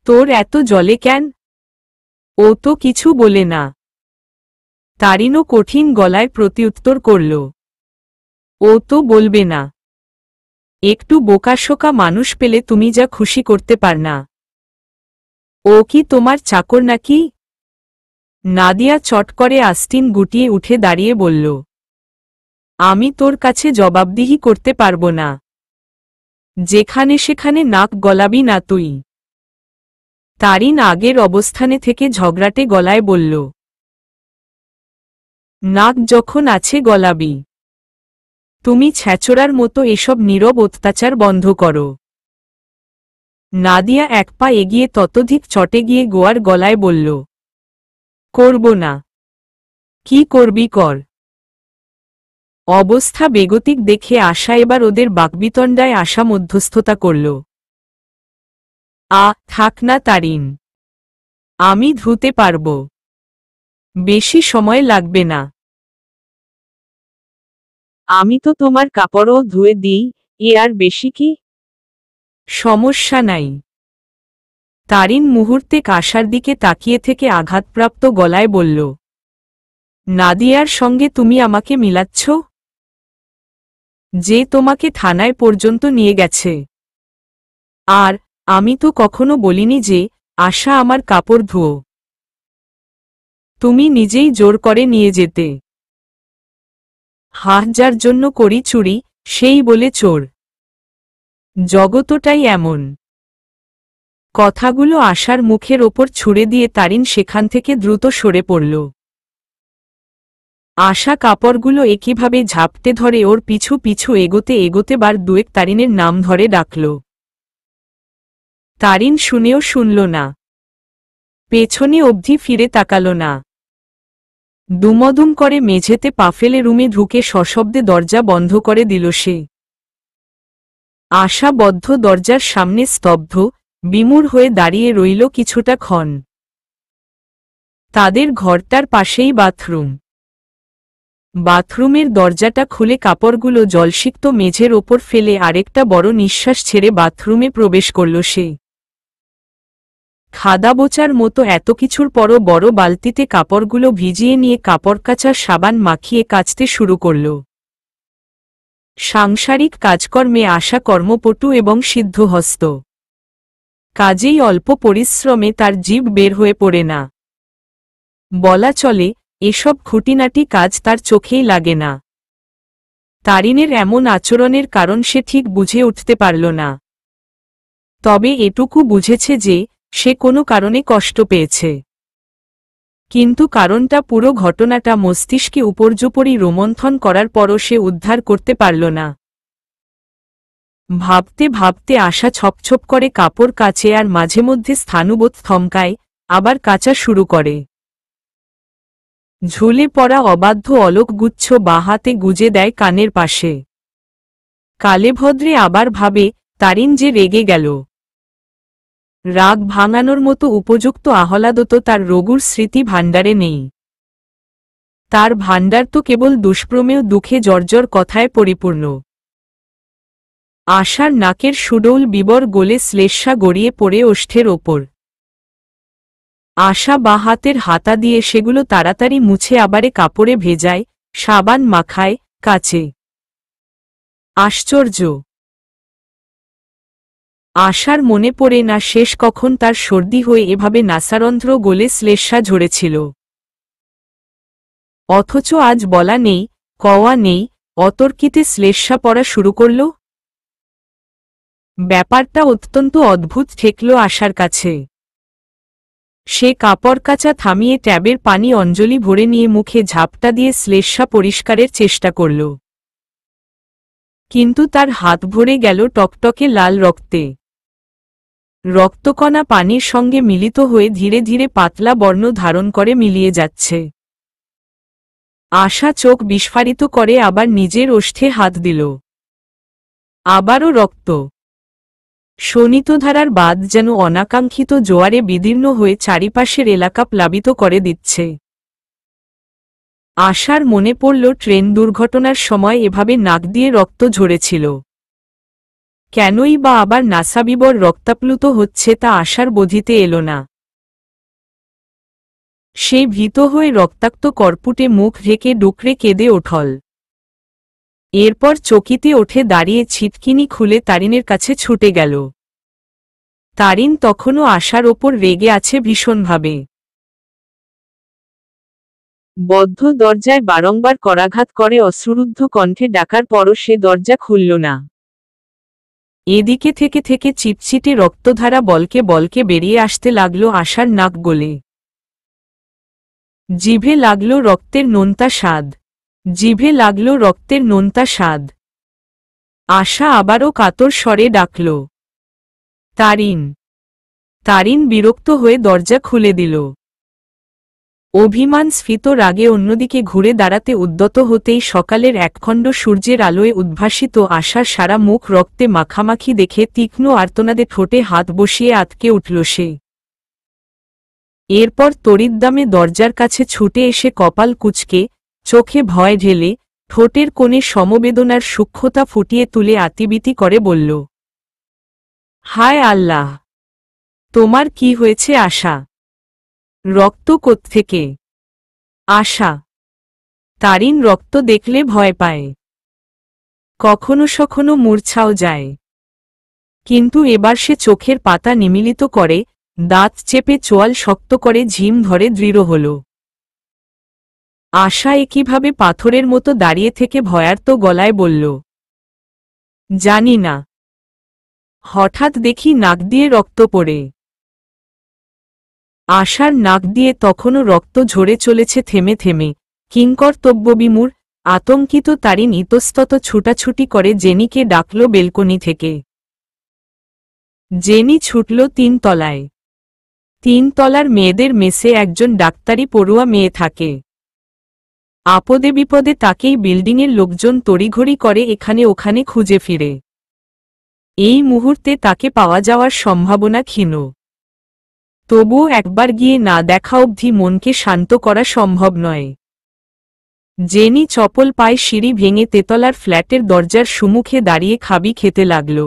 তোর এত জলে কেন? ও তো কিছু বলে না। তারিনও কঠিন গলায় প্রত্যুত্তর করল, ও তো বলবে না। একটু বোকাশোকা মানুষ পেলে তুমি যা খুশি করতে পার না। ও কি তোমার চাকর নাকি? নাদিয়া চট করে আস্তিন গুটিয়ে উঠে দাঁড়িয়ে বলল, আমি তোর কাছে জবাবদিহি করতে পারব না। যেখানে সেখানে নাক গলাবি না তুই। তারিন আগের অবস্থানে থেকে ঝগড়াটে গলায় বলল, নাক যখন আছে গলাবি। তুমি ছ্যাচোরার মতো এসব নীরব অত্যাচার বন্ধ করো। নাদিয়া এক পা এগিয়ে ততোধিক চটে গিয়ে গোয়ার গলায় বলল, করব না। কি করবি কর। অবস্থা বেগতিক দেখে আশা এবার ওদের বাকবিতণ্ডায় আসা মধ্যস্থতা করল। থাক না তারিন, আমি ধুতে পারব, বেশি সময় লাগবে না। আমি তো তোমার কাপড়ও ধুয়ে দিই, এ আর বেশি কি? সমস্যা নাই। তারিন মুহূর্তে আশার দিকে তাকিয়ে থেকে আঘাতপ্রাপ্ত গলায় বলল, নাদিয়ার সঙ্গে তুমি আমাকে মিলাচ্ছ? যে তোমাকে থানায় পর্যন্ত নিয়ে গেছে। আর আমি তো কখনো বলিনি যে আশা আমার কাপড় ধুও। তুমি নিজেই জোর করে নিয়ে যেতে। যার জন্য করি চুরি, সেই বলে চোর। জগতটাই এমন। কথাগুলো আশার মুখের ওপর ছুঁড়ে দিয়ে তারিন সেখান থেকে দ্রুত সরে পড়ল। আশা কাপড়গুলো একইভাবে ঝাপটে ধরে ওর পিছু পিছু এগোতে এগোতে বার দুয়েক তারিনের নাম ধরে ডাকল। তারিন শুনেও শুনল না, পেছনে অবধি ফিরে তাকাল না। দুমদুম করে মেঝেতে পা ফেলে রুমে ঢুকে সশব্দে দরজা বন্ধ করে দিল সে। আশা বদ্ধ দরজার সামনে স্তব্ধ, বিমূঢ় হয়ে দাঁড়িয়ে রইল কিছুটা ক্ষণ। তাদের ঘরটার পাশেই বাথরুম। বাথরুমের দরজাটা খুলে কাপড়গুলো জলসিক্ত মেঝের ওপর ফেলে আরেকটা বড় নিঃশ্বাস ছেড়ে বাথরুমে প্রবেশ করল সে। খাদাবোচার মতো এত কিছুর পরও বড় বালতিতে কাপড়গুলো ভিজিয়ে নিয়ে কাপড় কাচার সাবান মাখিয়ে কাচতে শুরু করল। সাংসারিক কাজকর্মে আসা কর্মপটু এবং সিদ্ধহস্ত। কাজেই অল্প পরিশ্রমে তার জিভ বের হয়ে পড়ে না। বলা চলে এসব খুঁটিনাটি কাজ তার চোখেই লাগে না। তারিনের এমন আচরণের কারণ সে ঠিক বুঝে উঠতে পারল না। তবে এটুকু বুঝেছে যে সে কোনো কারণে কষ্ট পেয়েছে। কিন্তু কারণটা পুরো ঘটনাটা মস্তিষ্কে উপর্যুপরি রোমন্থন করার পরও সে উদ্ধার করতে পারল না। ভাবতে ভাবতে আশা ছপছপ করে কাপড় কাচে আর মাঝে মধ্যে স্থানুবোধ থমকায়, আবার কাচা শুরু করে। ঝুলে পড়া অবাধ্য অলোকগুচ্ছ বাঁ হাতে গুজে দেয় কানের পাশে। কালেভদ্রে আবার ভাবে তারিন যে রেগে গেল। রাগ ভাঙানোর মতো উপযুক্ত আহ্লাদত তার রঘুর স্মৃতি ভাণ্ডারে নেই। তার ভাণ্ডার তো কেবল দুষ্প্রমেয় দুঃখে জর্জর কথায় পরিপূর্ণ। আশার নাকের সুডৌল বিবর গোলে শ্লেষ্মা গড়িয়ে পড়ে ওষ্ঠের ওপর। আশা বাঁ হাতের হাতা দিয়ে সেগুলো তাড়াতাড়ি মুছে আবারে কাপড়ে ভেজায়, সাবান মাখায়, কাচে। আশ্চর্য! আশার মনে পড়ে না শেষ কখন তার সর্দি হয়ে এভাবে নাসারন্ধ্র গোলে শ্লেষ্মা ঝরেছিল। অথচ আজ বলা নেই, কওয়া নেই, অতর্কিতে শ্লেষ্মা পড়া শুরু করল। ব্যাপারটা অত্যন্ত অদ্ভুত ঠেকল আশার কাছে। সে কাপড় কাচা থামিয়ে ট্যাবের পানি অঞ্জলি ভরে নিয়ে মুখে ঝাপটা দিয়ে শ্লেষ্মা পরিষ্কারের চেষ্টা করল। কিন্তু তার হাত ভরে গেল টকটকে লাল রক্তে। রক্তকণা পানির সঙ্গে মিলিত হয়ে ধীরে ধীরে পাতলা বর্ণ ধারণ করে মিলিয়ে যাচ্ছে। আশা চোখ বিস্ফারিত করে আবার নিজের ওষ্ঠে হাত দিল। আবারও রক্ত। শোণিতধারার বাঁধ যেন অনাকাঙ্ক্ষিত জোয়ারে বিদীর্ণ হয়ে চারিপাশের এলাকা প্লাবিত করে দিচ্ছে। আশার মনে পড়ল ট্রেন দুর্ঘটনার সময় এভাবে নাক দিয়ে রক্ত ঝরেছিল। কেনই বা আবার নাসাবিবর রক্তাপ্লুত হচ্ছে তা আশার বোধিতে এলো না। সে ভীত হয়ে রক্তাক্ত করপুটে মুখ ঢেকে ডুকরে কেঁদে ওঠল। এরপর চকিতে ওঠে দাঁড়িয়ে ছিটকিনি খুলে তারিনের কাছে ছুটে গেল। তারিন তখনও আশার ওপর রেগে আছে ভীষণভাবে। বদ্ধ দরজায় বারংবার করাঘাত করে অশ্রুরুদ্ধ কণ্ঠে ডাকার পরও সে দরজা খুলল না। এদিকে থেকে থেকে চিটচিটে রক্তধারা বলকে বলকে বেরিয়ে আসতে লাগল আশার নাক গলে। জিভে লাগল রক্তের নোনতা স্বাদ। জিভে লাগল রক্তের নোনতা স্বাদ। আশা আবারও কাতর স্বরে ডাকল, তারিন। তারিন বিরক্ত হয়ে দরজা খুলে দিল। অভিমান স্ফীত রাগে অন্যদিকে ঘুরে দাঁড়াতে উদ্যত হতেই সকালের একখণ্ড সূর্যের আলোয় উদ্ভাসিত আশার সারা মুখ রক্তে মাখামাখি দেখে তীক্ষ্ণ আর্তনাদে ঠোঁটে হাত বসিয়ে আটকে উঠল সে। এরপর তড়িৎদামে দরজার কাছে ছুটে এসে কপাল কুঁচকে, চোখে ভয় ঢেলে, ঠোঁটের কোণে সমবেদনার সূক্ষ্মতা ফুটিয়ে তুলে আতিবিতি করে বলল, হায় আল্লাহ! তোমার কি হয়েছে আশা? রক্ত কোত্থেকে? আশা। তারিন রক্ত দেখলে ভয় পায়। কখনো সখনো মূর্ছাও যায়। কিন্তু এবার সে চোখের পাতা নিমিলিত করে, দাঁত চেপে চোয়াল শক্ত করে ঝিম ধরে দৃঢ় হল। আশা একইভাবে পাথরের মতো দাঁড়িয়ে থেকে ভয়ার্ত গলায় বলল, জানি না। হঠাৎ দেখি নাক দিয়ে রক্ত পড়ে। আশার নাক দিয়ে তখনও রক্ত ঝরে চলেছে থেমে থেমে। কিংকর্তব্যবিমূঢ়, আতঙ্কিত তারিন ইতস্তত ছুটাছুটি করে জেনিকে ডাকল বেলকনি থেকে। জেনি ছুটল 3 তলায়। 3 তলার মেয়েদের মেসে একজন ডাক্তারি পড়ুয়া মেয়ে থাকে। আপদে বিপদে তাকেই বিল্ডিংয়ের লোকজন তড়িঘড়ি করে এখানে ওখানে খুঁজে ফিরে। এই মুহূর্তে তাকে পাওয়া যাওয়ার সম্ভাবনা ক্ষীণ। তবুও একবার গিয়ে না দেখা অবধি মনকে শান্ত করা সম্ভব নয়। জেনি চপল পায়ে সিঁড়ি ভেঙে তেতলার ফ্ল্যাটের দরজার সম্মুখে দাঁড়িয়ে খাবি খেতে লাগল।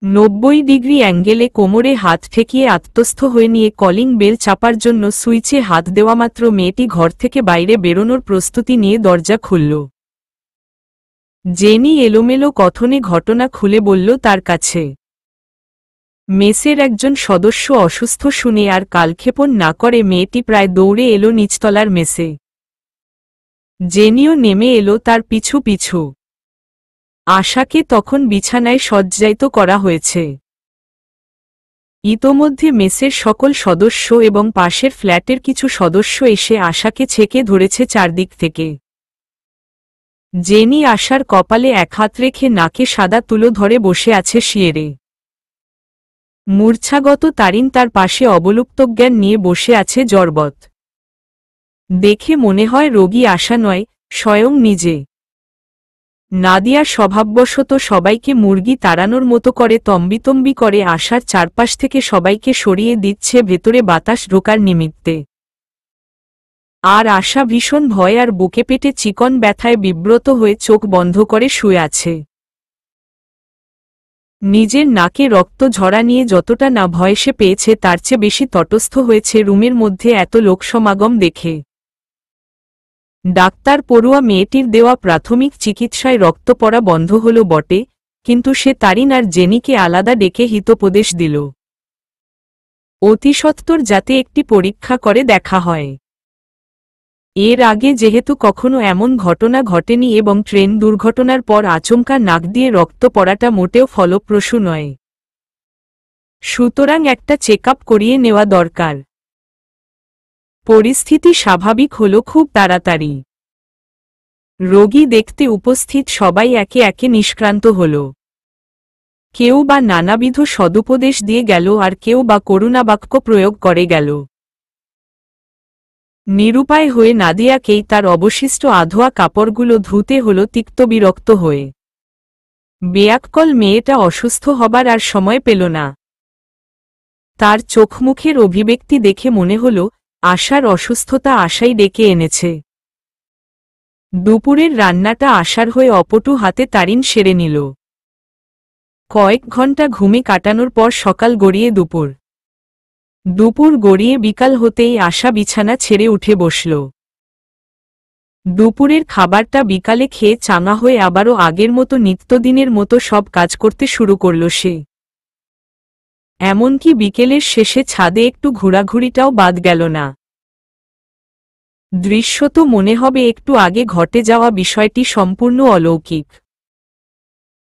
90 ডিগ্রি অ্যাঙ্গেলে কোমরে হাত ঠেকিয়ে আত্মস্থ হয়ে নিয়ে কলিং বেল চাপার জন্য সুইচে হাত দেওয়ামাত্র মেয়েটি ঘর থেকে বাইরে বেরোনোর প্রস্তুতি নিয়ে দরজা খুলল। জেনি এলোমেলো কথনে ঘটনা খুলে বলল তার কাছে। মেসের একজন সদস্য অসুস্থ শুনে আর কালক্ষেপণ না করে মেয়েটি প্রায় দৌড়ে এলো নিচতলার মেসে। জেনিও নেমে এলো তার পিছু পিছু। আশাকে তখন বিছানায় শয্যায়িত করা হয়েছে। ইতোমধ্যে মেসের সকল সদস্য এবং পাশের ফ্ল্যাটের কিছু সদস্য এসে আশাকে ছেকে ধরেছে চারদিক থেকে। জেনি আশার কপালে এক হাত রেখে নাকে সাদা তুলো ধরে বসে আছে শিয়েরে। মূর্ছাগত তারিন তার পাশে অবলুপ্তজ্ঞান নিয়ে বসে আছে জড়বৎ। দেখে মনে হয় রোগী আশা নয়, স্বয়ং নিজে। নাদিয়া স্বভাববশত সবাইকে মুরগি তাড়ানোর মতো করে তম্বিতম্বি করে আশার চারপাশ থেকে সবাইকে সরিয়ে দিচ্ছে ভেতরে বাতাস ঢোকার নিমিত্তে। আর আশা ভীষণ ভয় আর বুকে পেটে চিকন ব্যথায় বিব্রত হয়ে চোখ বন্ধ করে শুয়ে আছে। নিজের নাকে রক্ত ঝরা নিয়ে যতটা না ভয় সে পেয়েছে তার চেয়ে বেশি তটস্থ হয়েছে রুমের মধ্যে এত লোকসমাগম দেখে। ডাক্তার পড়ুয়া মেয়েটির দেওয়া প্রাথমিক চিকিৎসায় রক্ত পড়া বন্ধ হল বটে, কিন্তু সে তারিন আর জেনিকে আলাদা ডেকে হিতোপদেশ দিল। অতিসত্বর যাতে একটি পরীক্ষা করে দেখা হয়। এর আগে যেহেতু কখনো এমন ঘটনা ঘটেনি এবং ট্রেন দুর্ঘটনার পর আচমকা নাক দিয়ে রক্ত পড়াটা মোটেও ফলপ্রসূ নয়, সুতরাং একটা চেকআপ করিয়ে নেওয়া দরকার। পরিস্থিতি স্বাভাবিক হল খুব তাড়াতাড়ি। রোগী দেখতে উপস্থিত সবাই একে একে নিষ্ক্রান্ত হল। কেউ বা নানাবিধ সদুপদেশ দিয়ে গেল আর কেউ বা করুণাবাক্য প্রয়োগ করে গেল। নিরুপায় হয়ে নাদিয়াকেই তার অবশিষ্ট আধোয়া কাপড়গুলো ধুতে হল তিক্ত বিরক্ত হয়ে। বেয়াক্কল মেয়েটা অসুস্থ হবার আর সময় পেল না। তার চোখমুখের অভিব্যক্তি দেখে মনে হল আশার অসুস্থতা আশাই ডেকে এনেছে। দুপুরের রান্নাটা আশার হয়ে অপটু হাতে তারিন সেরে নিল। কয়েক ঘণ্টা ঘুমে কাটানোর পর সকাল গড়িয়ে দুপুর গড়িয়ে বিকাল হতেই আশা বিছানা ছেড়ে উঠে বসল। দুপুরের খাবারটা বিকালে খেয়ে চাঙা হয়ে আবারও আগের মতো নিত্যদিনের মতো সব কাজ করতে শুরু করল সে। এমনকি বিকেলের শেষে ছাদে একটু ঘোরাঘুরিটাও বাদ গেল না। দৃশ্য তো মনে হবে একটু আগে ঘটে যাওয়া বিষয়টি সম্পূর্ণ অলৌকিক।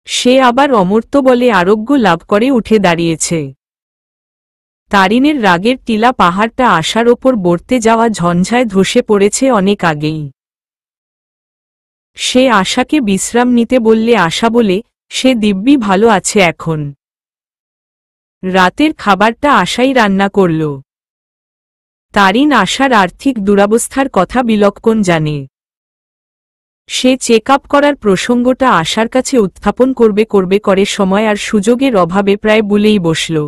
সে আবার অমর্ত্য বলে আরোগ্য লাভ করে উঠে দাঁড়িয়েছে। তারিনের রাগের টিলা পাহাড়টা আশার ওপর বর্তে যাওয়া ঝঞ্ঝায় ধসে পড়েছে অনেক আগেই। সে আশাকে বিশ্রাম নিতে বললে আশা বলে সে দিব্যি ভালো আছে এখন। রাতের খাবারটা আশাই রান্না করল। তারিন আশার আর্থিক দুরবস্থার কথা বিলক্ষণ জানে। সে চেকআপ করার প্রসঙ্গটা আশার কাছে উত্থাপন করবে করে সময় আর সুযোগের অভাবে প্রায় ভুলেই বসল।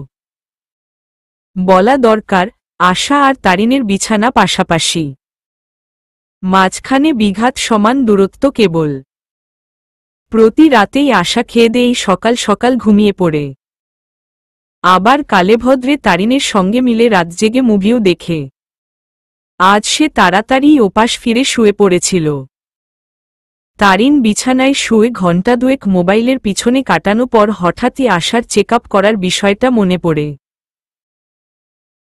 বলা দরকার, আশা আর তারিনের বিছানা পাশাপাশি, মাঝখানে বিঘাত সমান দূরত্ব কেবল। প্রতি রাতেই আশা খেয়ে দেই সকাল সকাল ঘুমিয়ে পড়ে। আবার কালেভদ্রে তারিনের সঙ্গে মিলে রাত জেগে মুভিও দেখে। আজ সে তাড়াতাড়ি ওপাশ ফিরে শুয়ে পড়েছিল। তারিন বিছানায় শুয়ে ঘণ্টা দুয়েক মোবাইলের পিছনে কাটানো পর হঠাৎই আশার চেকআপ করার বিষয়টা মনে পড়ে।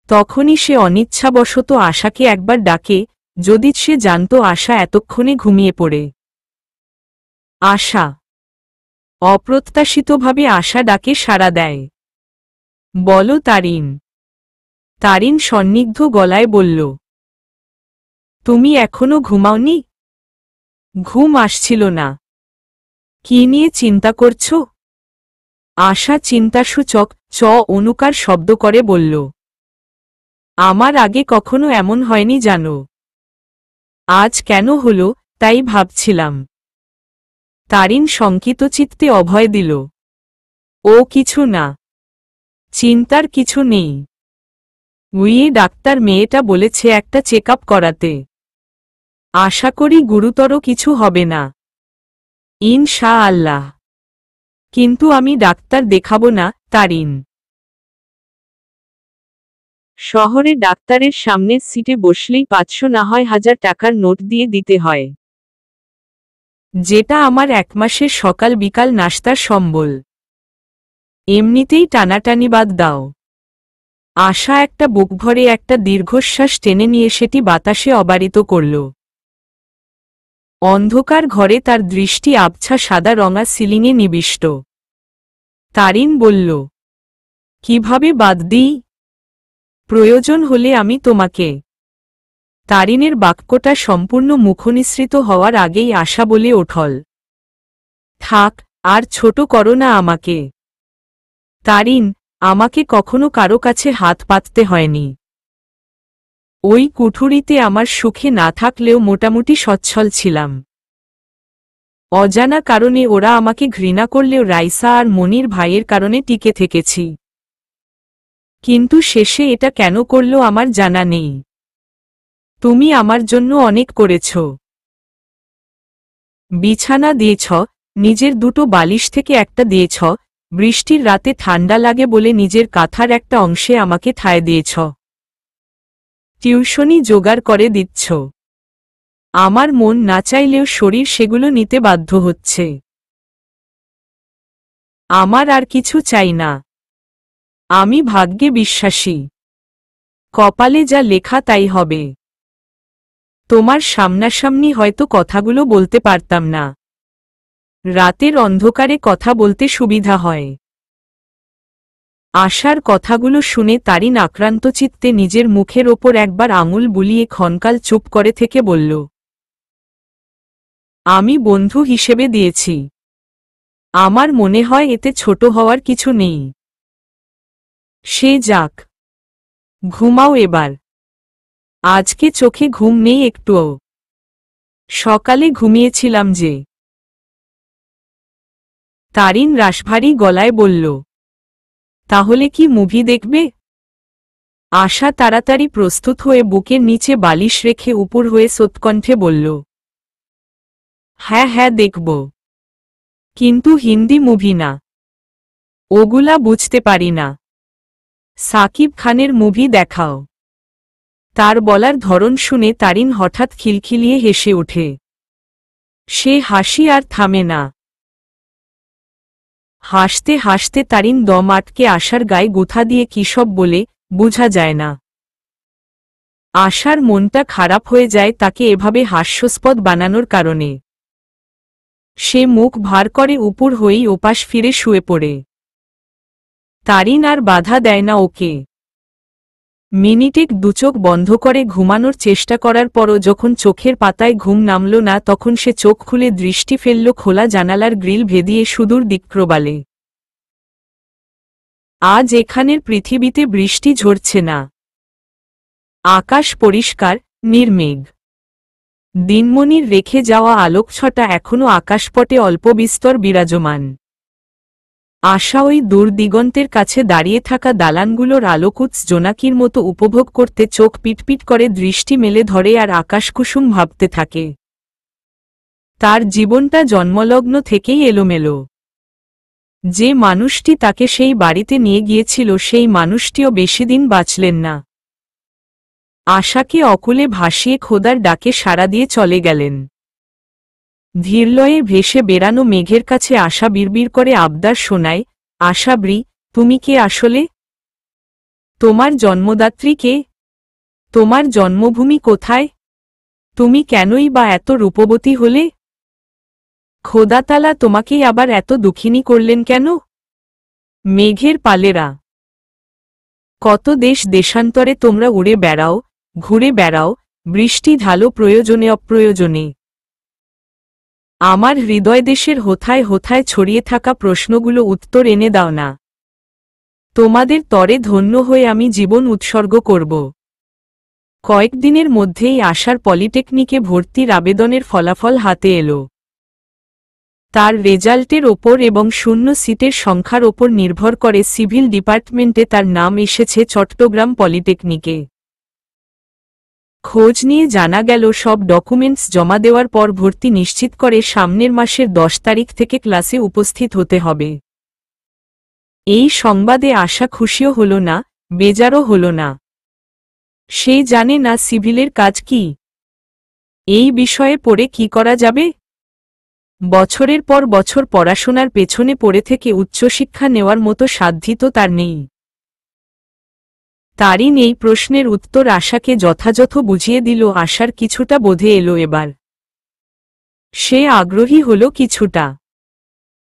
তখনই সে অনিচ্ছাবশত আশাকে একবার ডাকে, যদি সে জানত আশা এতক্ষণে ঘুমিয়ে পড়ে। আশা। অপ্রত্যাশিতভাবে আশা ডাকে সাড়া দেয়। বলো তারিন। তারিন সন্নিগ্ধ গলায় বলল, তুমি এখনো ঘুমাওনি? ঘুম আসছিল না। কি নিয়ে চিন্তা করছ? আশা চিন্তাসূচক অনুকার শব্দ করে বলল, আমার আগে কখনো এমন হয়নি জানো। আজ কেন হলো তাই ভাবছিলাম। তারিন শঙ্কিতচিত্তে অভয় দিল, ও কিছু না, চিন্তার কিছু নেই। ডাক্তার মেয়েটা বলেছে একটা চেকআপ করাতে। আশা করি গুরুতর কিছু হবে না, ইনশাআল্লাহ। কিন্তু আমি ডাক্তার দেখাবো না তারিন। শহরে ডাক্তারের সামনের সিটে বসলেই 500 না হয় 1000 টাকার নোট দিয়ে দিতে হয়, যেটা আমার 1 মাসের সকাল বিকাল নাস্তার সম্বল। এমনিতেই টানাটানি বাদ দাও। আশা একটা বুক ভরে একটা দীর্ঘশ্বাস টেনে নিয়ে সেটি বাতাসে অবারিত করল। অন্ধকার ঘরে তার দৃষ্টি আবছা সাদা রঙা সিলিংয়ে নিবিষ্ট। তারিন বলল, কিভাবে বাদ দিই? প্রয়োজন হলে আমি তোমাকে। তারিনের বাক্যটা সম্পূর্ণ মুখনিসৃত হওয়ার আগেই আশা বলে ওঠল, থাক, আর ছোট করো না আমাকে। তারিন, আমাকে কখনো কারো কাছে হাত পাততে হয়নি। ওই কুঠুরিতে আমার সুখে না থাকলেও মোটামুটি সচ্ছল ছিলাম। অজানা কারণে ওরা আমাকে ঘৃণা করলেও রাইসা আর মনির ভাইয়ের কারণে টিকে থেকেছি। কিন্তু শেষে এটা কেন করল আমার জানা নেই। তুমি আমার জন্য অনেক করেছ। বিছানা দিয়েছ, নিজের দুটো বালিশ থেকে একটা দিয়েছ, বৃষ্টির রাতে ঠান্ডা লাগে বলে নিজের কাঁথার একটা অংশে আমাকে ঠাঁই দিয়েছ। টিউশনি জোগাড় করে দিচ্ছ। আমার মন না চাইলেও শরীর সেগুলো নিতে বাধ্য হচ্ছে। আমার আর কিছু চাই না। আমি ভাগ্যে বিশ্বাসী। কপালে যা লেখা তাই হবে। তোমার সামনাসামনি হয়তো কথাগুলো বলতে পারতাম না। রাতের অন্ধকারে কথা বলতে সুবিধা হয়। আশার কথাগুলো শুনে তারিন আক্রান্ত চিত্তে নিজের মুখের ওপর একবার আঙুল বুলিয়ে ক্ষণকাল চুপ করে থেকে বলল, আমি বন্ধু হিসেবে দিয়েছি। আমার মনে হয় এতে ছোট হওয়ার কিছু নেই। সে যাক, ঘুমাও এবার। আজকে চোখে ঘুম নেই একটুও। সকালে ঘুমিয়েছিলাম যে। তারিন রাশভারী গলায় বলল, তাহলে কি মুভি দেখবে? আশা তাড়াতাড়ি প্রস্তুত হয়ে বুকের নিচে বালিশ রেখে উপর হয়ে সোৎকণ্ঠে বলল, হ্যাঁ হ্যাঁ দেখব, কিন্তু হিন্দি মুভি না। ওগুলা বুঝতে পারি না। সাকিব খানের মুভি দেখাও। তার বলার ধরন শুনে তারিন হঠাৎ খিলখিলিয়ে হেসে ওঠে। সে হাসি আর থামে না। হাসতে হাসতে তারিন দম আটকে আশার গায়ে গুথা দিয়ে কী সব বলে, বুঝা যায় না। আশার মনটা খারাপ হয়ে যায় তাকে এভাবে হাস্যস্পদ বানানোর কারণে। সে মুখ ভার করে উপর হয়েই ওপাশ ফিরে শুয়ে পড়ে। তারিন আর বাধা দেয় না ওকে। মিনিটেক দুচোখ বন্ধ করে ঘুমানোর চেষ্টা করার পরও যখন চোখের পাতায় ঘুম নামল না তখন সে চোখ খুলে দৃষ্টি ফেলল খোলা জানালার গ্রিল ভেদিয়ে সুদূর দিকপ্রবালে। আজ এখানের পৃথিবীতে বৃষ্টি ঝরছে না। আকাশ পরিষ্কার, নির্মেঘ। দিনমণির রেখে যাওয়া আলোকছটা এখনো আকাশপটে অল্প বিস্তর বিরাজমান। আশা ওই দূর দিগন্তের কাছে দাঁড়িয়ে থাকা দালানগুলোর আলোকুৎস জোনাকির মতো উপভোগ করতে চোখ পিটপিট করে দৃষ্টি মেলে ধরে আর আকাশকুসুম ভাবতে থাকে। তার জীবনটা জন্মলগ্ন থেকেই এলোমেলো। যে মানুষটি তাকে সেই বাড়িতে নিয়ে গিয়েছিল সেই মানুষটিও বেশিদিন বাঁচলেন না। আশাকে অকুলে ভাসিয়ে খোদার ডাকে সাড়া দিয়ে চলে গেলেন। ধীরলয়ে ভেসে বেড়ানো মেঘের কাছে আশা বিড়বিড় করে আবদার শোনায়, আশাবৃ, তুমি কে আসলে? তোমার জন্মদাত্রী কে? তোমার জন্মভূমি কোথায়? তুমি কেনই বা এত রূপবতী হলে? খোদাতালা তোমাকেই আবার এত দুঃখিনী করলেন কেন? মেঘের পালেরা। কত দেশ দেশান্তরে তোমরা উড়ে বেড়াও, ঘুরে বেড়াও, বৃষ্টি ঢালো প্রয়োজনে অপ্রয়োজনে। আমার হৃদয় দেশের হোথায় হোথায় ছড়িয়ে থাকা প্রশ্নগুলো উত্তর এনে দাও না। তোমাদের তরে ধন্য হয়ে আমি জীবন উৎসর্গ করব। কয়েকদিনের মধ্যেই আশার পলিটেকনিকে ভর্তির আবেদনের ফলাফল হাতে এলো। তার রেজাল্টের ওপর এবং শূন্য সিটের সংখ্যার ওপর নির্ভর করে সিভিল ডিপার্টমেন্টে তার নাম এসেছে চট্টগ্রাম পলিটেকনিকে। খোঁজ নিয়ে জানা গেল সব ডকুমেন্টস জমা দেওয়ার পর ভর্তি নিশ্চিত করে সামনের মাসের 10 তারিখ থেকে ক্লাসে উপস্থিত হতে হবে। এই সংবাদে আশা খুশিও হল না, বেজারও হল না। সে জানে না সিভিলের কাজ কি। এই বিষয়ে পড়ে কি করা যাবে। বছরের পর বছর পড়াশোনার পেছনে পড়ে থেকে উচ্চশিক্ষা নেওয়ার মতো সাধ্য তো তার নেই। তারিন এই প্রশ্নের উত্তর আশাকে যথাযথ বুঝিয়ে দিল। আশার কিছুটা বোধে এলো এবার। সে আগ্রহী হল কিছুটা।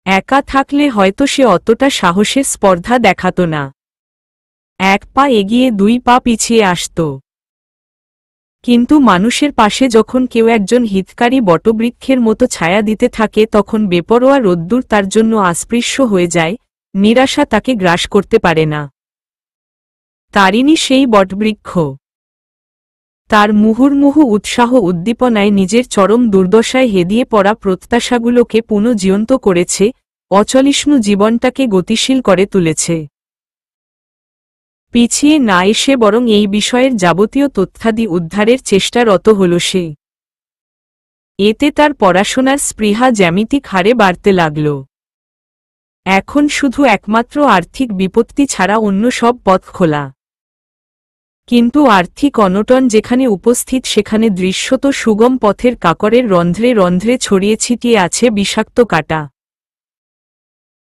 একা থাকলে হয়তো সে অতটা সাহসের স্পর্ধা দেখাত না। এক পা এগিয়ে দুই পা পিছিয়ে আসত। কিন্তু মানুষের পাশে যখন কেউ একজন হিতকারী বটবৃক্ষের মতো ছায়া দিতে থাকে তখন বেপরোয়া রোদ্দুর তার জন্য অস্পৃশ্য হয়ে যায়, নিরাশা তাকে গ্রাস করতে পারে না। তারিণী সেই বটবৃক্ষ। তার মুহুর্মুহু উৎসাহ উদ্দীপনায় নিজের চরম দুর্দশায় হেদিয়ে পড়া প্রত্যাশাগুলোকে পুনঃজীবন্ত করেছে, অচলিষ্ণু জীবনটাকে গতিশীল করে তুলেছে। পিছিয়ে না এসে বরং এই বিষয়ের যাবতীয় তথ্যাদি উদ্ধারের চেষ্টারত হল সে। এতে তার পড়াশোনার স্পৃহা জ্যামিতিক হারে বাড়তে লাগল। এখন শুধু একমাত্র আর্থিক বিপত্তি ছাড়া অন্য সব পথ খোলা। কিন্তু আর্থিক অনটন যেখানে উপস্থিত সেখানে দৃশ্যত সুগম পথের কাকরের রন্ধ্রে রন্ধ্রে ছড়িয়ে ছিটিয়ে আছে বিষাক্ত কাঁটা।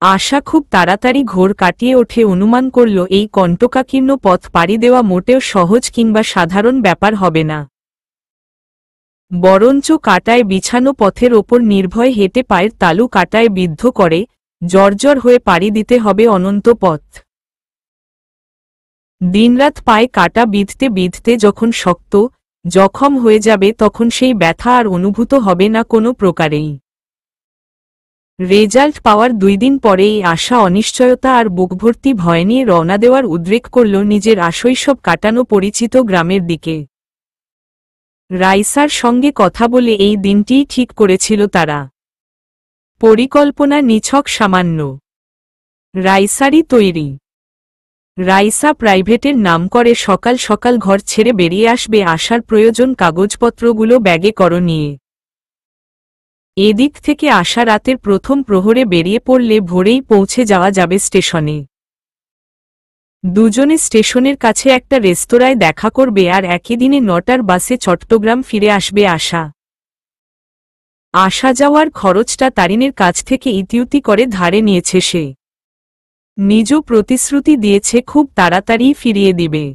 আশা খুব তাড়াতাড়ি ঘোর কাটিয়ে ওঠে অনুমান করল এই কণ্টকাকীর্ণ পথ পাড়ি দেওয়া মোটেও সহজ কিংবা সাধারণ ব্যাপার হবে না। বরঞ্চ কাঁটায় বিছানো পথের ওপর নির্ভয় হেঁটে পায়ের তালু কাঁটায় বিদ্ধ করে জর্জর হয়ে পাড়ি দিতে হবে অনন্ত পথ। দিনরাত পায়ে কাঁটা বিঁধতে বিঁধতে যখন শক্ত জখম হয়ে যাবে তখন সেই ব্যথা আর অনুভূত হবে না কোনো প্রকারেই। রেজাল্ট পাওয়ার 2 দিন পরেই আশা অনিশ্চয়তা আর বুকভর্তি ভয় নিয়ে রওনা দেওয়ার উদ্রেক করল নিজের আশৈশব কাটানো পরিচিত গ্রামের দিকে। রাইসার সঙ্গে কথা বলে এই দিনটিই ঠিক করেছিল তারা। পরিকল্পনা নিছক সামান্য। রাইসারই তৈরি। রাইসা প্রাইভেটের নাম করে সকাল সকাল ঘর ছেড়ে বেরিয়ে আসবে আসার প্রয়োজন কাগজপত্রগুলো ব্যাগে করে নিয়ে। এদিক থেকে আসা রাতের প্রথম প্রহরে বেরিয়ে পড়লে ভোরেই পৌঁছে যাওয়া যাবে স্টেশনে। দুজনে স্টেশনের কাছে একটা রেস্তোরাঁয় দেখা করবে আর একই দিনে 9টার বাসে চট্টগ্রাম ফিরে আসবে আশা। আসা যাওয়ার খরচটা তারিনের কাছ থেকে ইতিউতি করে ধারে নিয়েছে সে। নিজ প্রতিশ্রুতি দিয়েছে খুব তাড়াতাড়িই ফিরিয়ে দিবে।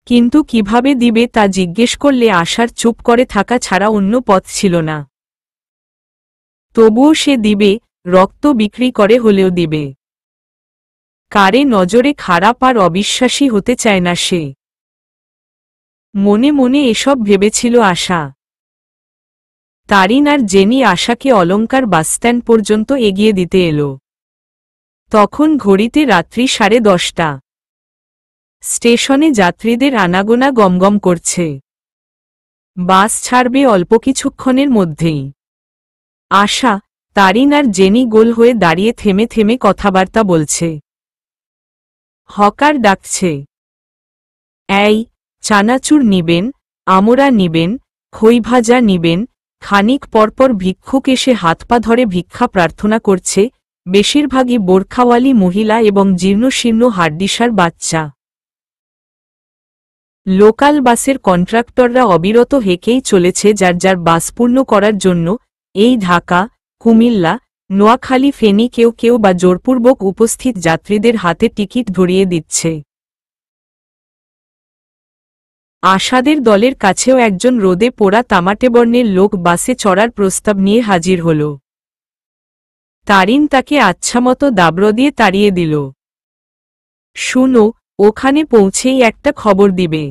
কিন্তু কিভাবে দিবে তা জিজ্ঞেস করলে আশার চুপ করে থাকা ছাড়া অন্য পথ ছিল না। তবুও সে দিবে, রক্ত বিক্রি করে হলেও দিবে। কারে নজরে খারাপ আর অবিশ্বাসী হতে চায় না সে। মনে মনে এসব ভেবেছিল আশা। তারিন আর জেনি আশাকে অলঙ্কার বাসস্ট্যান্ড পর্যন্ত এগিয়ে দিতে এলো। তখন ঘড়িতে রাত্রি 10:30। স্টেশনে যাত্রীদের আনাগোনা গমগম করছে। বাস ছাড়বে অল্প কিছুক্ষণের মধ্যেই। আশা, তারিন আর জেনি গোল হয়ে দাঁড়িয়ে থেমে থেমে কথাবার্তা বলছে। হকার ডাকছে, এই চানাচুর নিবেন, আমড়া নিবেন, খই ভাজা নিবেন। খানিক পরপর ভিক্ষুক এসে হাত পা ধরে ভিক্ষা প্রার্থনা করছে, বেশিরভাগই বোরখাওয়ালি মহিলা এবং জীর্ণশীর্ণ হাড্ডিসার বাচ্চা। লোকাল বাসের কন্ট্রাক্টররা অবিরত হেঁকেই চলেছে যার যার বাস পূর্ণ করার জন্য। এই ঢাকা, কুমিল্লা, নোয়াখালী, ফেনী কেউ কেউ বা জোরপূর্বক উপস্থিত যাত্রীদের হাতে টিকিট ধরিয়ে দিচ্ছে। আশাদের দলের কাছেও একজন রোদে পোড়া তামাটে বর্ণের লোক বাসে চড়ার প্রস্তাব নিয়ে হাজির হল। তারিন তাকে আচ্ছামতো দাবড় দিয়ে তাড়িয়ে দিল। শুনো, ওখানে পৌঁছেই একটা খবর দিবে।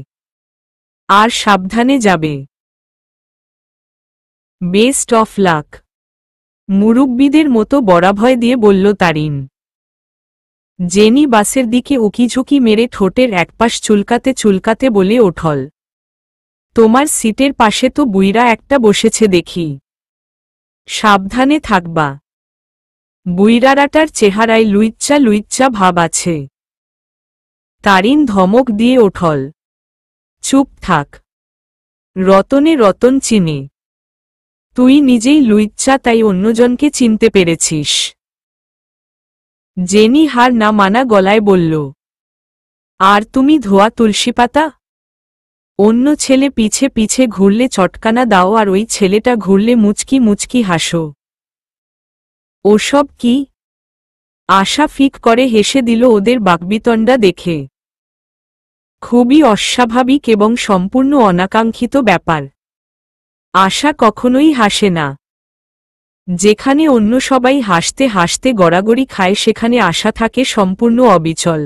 আর সাবধানে যাবে। Best of luck. মুরুব্বিদের মতো বরাভয় দিয়ে বলল তারিন। জেনি বাসের দিকে উকিঝুঁকি মেরে ঠোঁটের একপাশ চুলকাতে চুলকাতে বলে ওঠল, তোমার সিটের পাশে তো বুইরা একটা বসেছে দেখি। সাবধানে থাকবা। বুইরাটার চেহারায় লুইচ্চা লুইচ্চা ভাব আছে। তারিন ধমক দিয়ে ওঠল, চুপ থাক। রতনে রতন চিনে। তুই নিজেই লুইচ্চা তাই অন্যজনকে চিনতে পেরেছিস। জেনি হার না মানা গলায় বলল, আর তুমি ধোয়া তুলসী পাতা? অন্য ছেলে পিছে পিছে ঘুরলে চটকানা দাও আর ওই ছেলেটা ঘুরলে মুচকি মুচকি হাসো। ওসব কি? আশা ফিক করে হেসে দিল ওদের বাকবিতণ্ডা দেখে। খুবই অস্বাভাবিক এবং সম্পূর্ণ অনাকাঙ্ক্ষিত ব্যাপার। আশা কখনোই হাসে না। যেখানে অন্য সবাই হাসতে হাসতে গড়াগড়ি খায় সেখানে আশা থাকে সম্পূর্ণ অবিচল।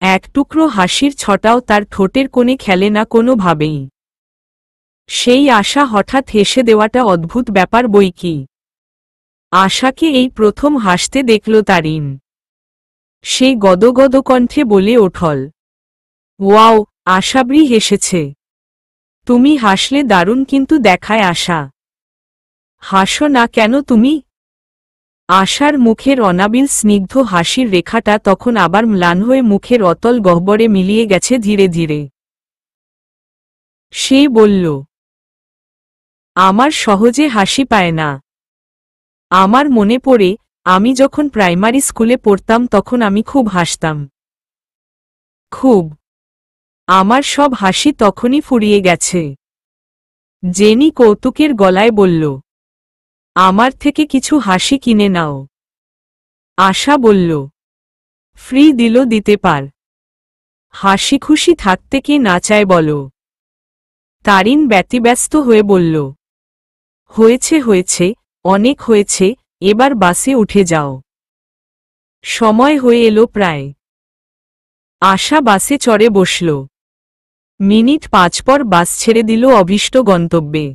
এক টুকরো হাসির ছটাও তার ঠোঁটের কোণে খেলে না কোনোভাবেই। সেই আশা হঠাৎ হেসে দেওয়াটা অদ্ভুত ব্যাপার বই কি। আশাকে এই প্রথম হাসতে দেখল তারিন। সে গদগদ কণ্ঠে বলে ওঠল, ওয়াও, আশাবৃ হেসেছে। তুমি হাসলে দারুণ কিন্তু দেখায় আশা। হাসো না কেন তুমি? আশার মুখের অনাবিল স্নিগ্ধ হাসির রেখাটা তখন আবার ম্লান হয়ে মুখের অতল গহ্বরে মিলিয়ে গেছে ধীরে ধীরে। সে বলল, আমার সহজে হাসি পায় না। আমার মনে পড়ে, আমি যখন প্রাইমারি স্কুলে পড়তাম তখন আমি খুব হাসতাম। খুব। আমার সব হাসি তখনই ফুরিয়ে গেছে। জেনি কৌতুকের গলায় বলল, আমার থেকে কিছু হাসি কিনে নাও। আশা বলল, ফ্রি দিল দিতে পার। হাসি খুশি থাকতে কে না চায় বলো। তারিন ব্যতিব্যস্ত হয়ে বলল, হয়েছে হয়েছে, অনেক হয়েছে, এবার বাসে উঠে যাও। সময় হয়ে এলো প্রায়। আশা বাসে চড়ে বসল। মিনিট 5 পর বাস ছেড়ে দিল অভীষ্ট গন্তব্যে।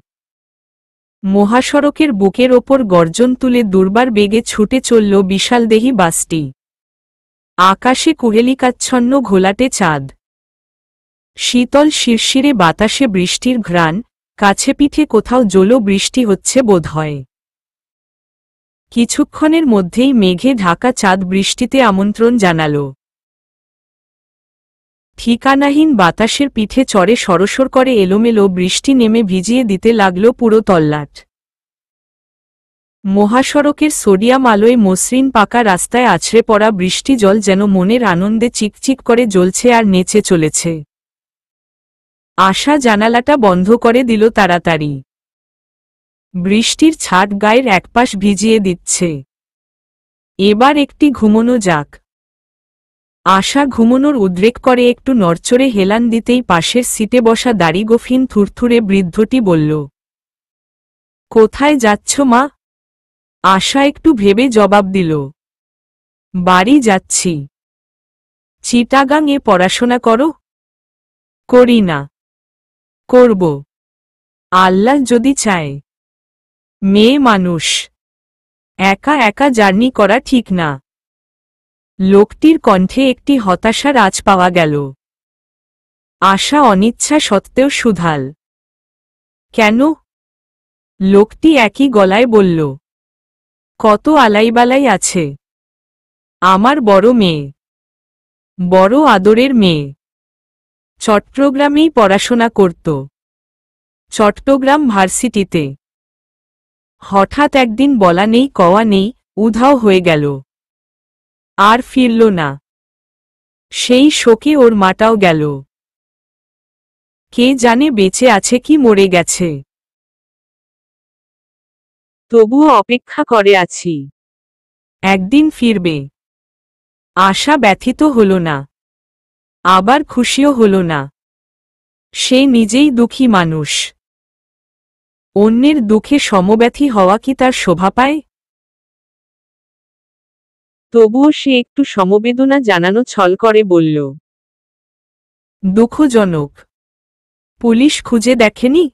মহাসড়কের বুকের ওপর গর্জন তুলে দুর্বার বেগে ছুটে চলল বিশালদেহী বাসটি। আকাশে কুহেলিকাচ্ছন্ন ঘোলাটে চাঁদ। শীতল শিরশিরে বাতাসে বৃষ্টির ঘ্রাণ, কাছে পিঠে কোথাও জলো বৃষ্টি হচ্ছে বোধহয়। কিছুক্ষণের মধ্যেই মেঘে ঢাকা চাঁদ বৃষ্টিতে আমন্ত্রণ জানাল। ঠিকানাহীন বাতাসের পিঠে চড়ে সরসর করে এলোমেলো বৃষ্টি নেমে ভিজিয়ে দিতে লাগল পুরো তল্লাট। মহাসড়কের সোডিয়াম আলোয় মসৃণ পাকা রাস্তায় আছড়ে পড়া বৃষ্টি জল যেন মনের আনন্দে চিকচিক করে জ্বলছে আর নেচে চলেছে। আশা জানালাটা বন্ধ করে দিল তাড়াতাড়ি। বৃষ্টির ছাট গায়ের একপাশ ভিজিয়ে দিচ্ছে। এবার একটি ঘুমোনো যাক। আশা ঘুমোনোর উদ্রেক করে একটু নড়চড়ে হেলান দিতেই পাশের সিটে বসা দাড়িগোফিন থুরথুরে বৃদ্ধটি বলল, কোথায় যাচ্ছ মা? আশা একটু ভেবে জবাব দিল, বাড়ি যাচ্ছি। চিটাগাং এ পড়াশোনা করো? করি না। করব, আল্লাহ যদি চায়। মেয়ে মানুষ, একা একা জার্নি করা ঠিক না। লোকটির কণ্ঠে একটি হতাশার আঁচ পাওয়া গেল। আশা অনিচ্ছা সত্ত্বেও শুধাল, কেন? লোকটি একই গলায় বলল, কত আলাইবালাই আছে। আমার বড় মেয়ে, বড় আদরের মেয়ে। চট্টগ্রামেই পড়াশোনা করত। চট্টগ্রাম ভার্সিটিতে। হঠাৎ একদিন বলা নেই কওয়া নেই, উধাও হয়ে গেল। আর ফিরল না। সেই শোকে ওর মাটাও গেল। কে জানে বেঁচে আছে কি মরে গেছে। তবুও অপেক্ষা করে আছি, একদিন ফিরবে। আশা ব্যথিত হল না, আবার খুশিও হল না। সে নিজেই দুঃখী মানুষ। অন্যের দুঃখে সমব্যথী হওয়া কি তার শোভা পায়? তবুও সে একটু সমবেদনা জানানো ছল করে বলল, দুঃখজনক। পুলিশ খুঁজে দেখেনি?